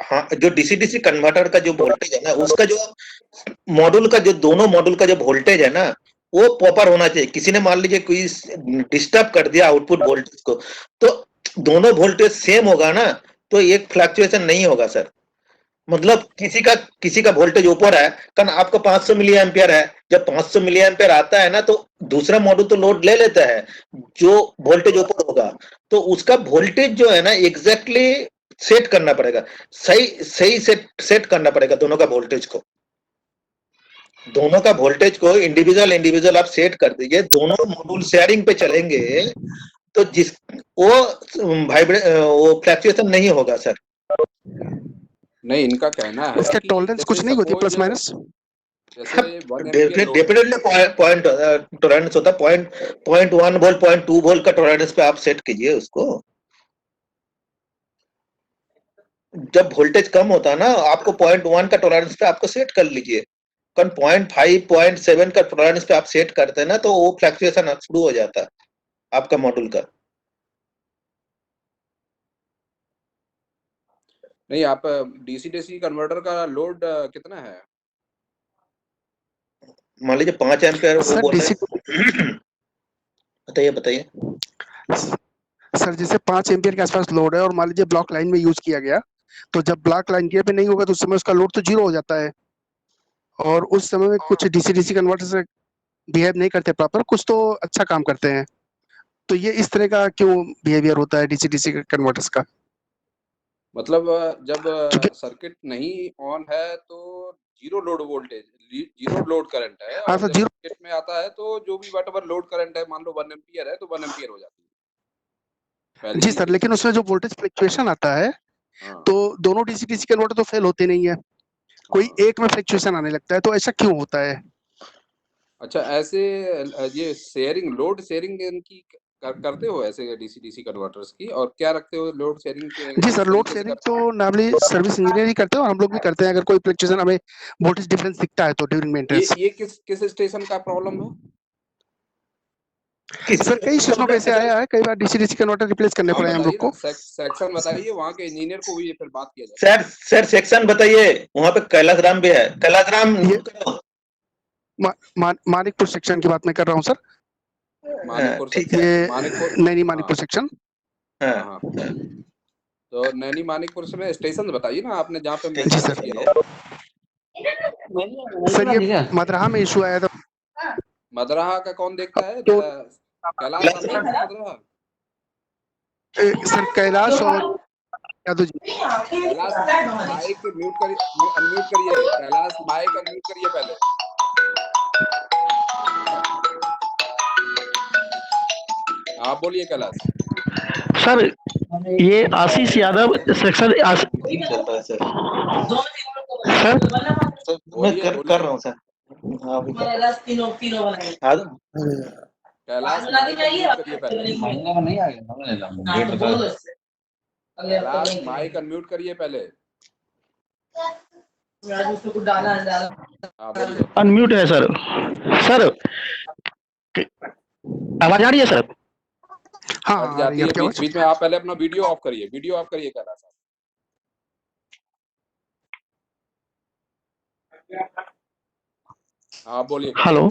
हाँ जो डीसी कन्वर्टर का जो वोल्टेज है ना उसका जो मॉड्यूल का जो दोनों मॉड्यूल का जो वोल्टेज है ना वो प्रॉपर होना चाहिए। किसी ने मान लीजिए कोई डिस्टर्ब कर दिया आउटपुट वोल्टेज को तो दोनों वोल्टेज सेम होगा ना तो एक फ्लक्चुएशन नहीं होगा सर। मतलब किसी का वोल्टेज ऊपर है कारण आपका 500 मिली एम्पियर है। जब 500 मिली एम्पियर आता है ना तो दूसरा मॉड्यूल तो लोड ले लेता है जो वोल्टेज ऊपर होगा तो उसका वोल्टेज जो है ना एग्जैक्टली सेट करना पड़ेगा। सही सही सेट करना पड़ेगा दोनों का वोल्टेज को इंडिविजुअल आप सेट कर दीजिए। दोनों मॉड्यूल शेयरिंग पे चलेंगे तो जिस वो वो फ्लक्चुएशन नहीं होगा सर। नहीं, इनका कहना है इसका कि टॉलरेंस जैसे कुछ नहीं होती सपोज प्लस माइनस? जैसे 1 ampere load, definitely point tolerance होता है। पॉइंट 1 वोल्ट 0.2 वोल्ट का टॉलरेंस पे आप सेट कीजिए उसको। जब वोल्टेज कम होता है ना आपको 0.1 का टॉलरेंस पे आपको सेट कर लीजिए। कारण 0.5 0.7 का टॉलरेंस पे आप सेट करते हैं ना तो वो फ्लक्चुएशन शुरू हो जाता है आपका मॉड्यूल का। नहीं आप डीसी कन्वर्टर का लोड कितना है? मान लीजिए 5 एम्पियर वो सर बोल रहे डीसी हैं। बताइए। सर जैसे 5 एम्पियर के आसपास लोड है और मान लीजिए ब्लॉक लाइन में यूज किया गया, तो जब ब्लॉक लाइन गियर पे नहीं होगा तो उस समय उसका लोड तो जीरो हो जाता है, और उस समय में कुछ डीसी कन्वर्टर से बिहेव नहीं करते प्रॉपर, कुछ तो अच्छा काम करते हैं, तो ये इस तरह का क्यों बिहेवियर होता है डीसी कन्वर्टर्स का? मतलब जब क्योंकि सर्किट नहीं ऑन है तो zero load voltage, zero load current है, हाँ और सर जब जीरो, सर्किट में आता है तो जो भी वट लोड करंट है, मान लो 1 एम्पियर है तो 1 एम्पियर हो जाती है। पहली जी चीज सर, ये। लेकिन उसमें जो वोल्टेज फ्लक्चुएशन आता है हाँ तो दोनों डीसी कन्वर्टर तो फेल होते नहीं है, कोई हाँ। एक में फ्लक्चुएशन आने लगता है, तो ऐसा क्यों होता है? अच्छा, ऐसे ये शेयरिंग, लोड शेयरिंग इनकी करते हो ऐसे डीसी कन्वर्टर्स की, और क्या रखते हो लोड शेयरिंग के, जी किस सर, लोड तरीके से शेयरिंग करते तो हो? नॉर्मली सर्विस इंजीनियर ही करते हैं और हम लोग भी करते हैं, अगर कोई फ्लक्चुएशन हमें वोल्टेज डिफरेंस दिखता है तो ड्यूरिंग मेंटेनेंस। ये किस किस स्टेशन का प्रॉब्लम है? सर कई स्टेशनों पे ऐसे आया है, कई बार डीसी कन्वर्टर रिप्लेस करने आप पड़े हैं हम लोग बताइए को। ना, सेक्शन बताइए, वहाँ के इंजीनियर को भी फिर बात किया जाए। सर सेक्शन बताइए, वहां पे कैलाश राम भी है। कैलाश राम मानिकपुर सेक्शन की बात मैं कर रहा हूँ सर। मानिकपुर ठीक सेक्शन, ये मानिकपुर, नैनी हाँ मानिकपुर सेक्शन। हाँ हाँ। तो नैनी मानिकपुर से स्टेशन बताइए ना आपने, जहाँ पे जी मेंशन सर। किया हो। सर ये मदरहा में इशू आया था। मदरहा का कौन देखता है? तो कैलाश राम देखता है मदरहा? सर कैलाश और यादव जी। कैलाश माइक म्यूट करिए, अनम्यूट करिए। कैलाश माइक अनम्यूट करिए पहले। आप बोलिए कैलाश। सर ये आशीष यादव सेक्शन सर मैं कर रहा हूँ सर। हाँ अभी कैलाश माइक अनम्यूट करिए पहले। कैलाश माइक अनम्यूट करिए पहले। हाँ बोलिए। अनम्यूट है सर। सर आवाज आ रही है सर? हाँ कट हाँ, आ रही जाती है है आपकी बीच आवाज। बीच में। आप पहले अपना वीडियो ऑफ करिए, वीडियो ऑफ करिए कैलाश साहब। हाँ बोलिए कैलाश। हेलो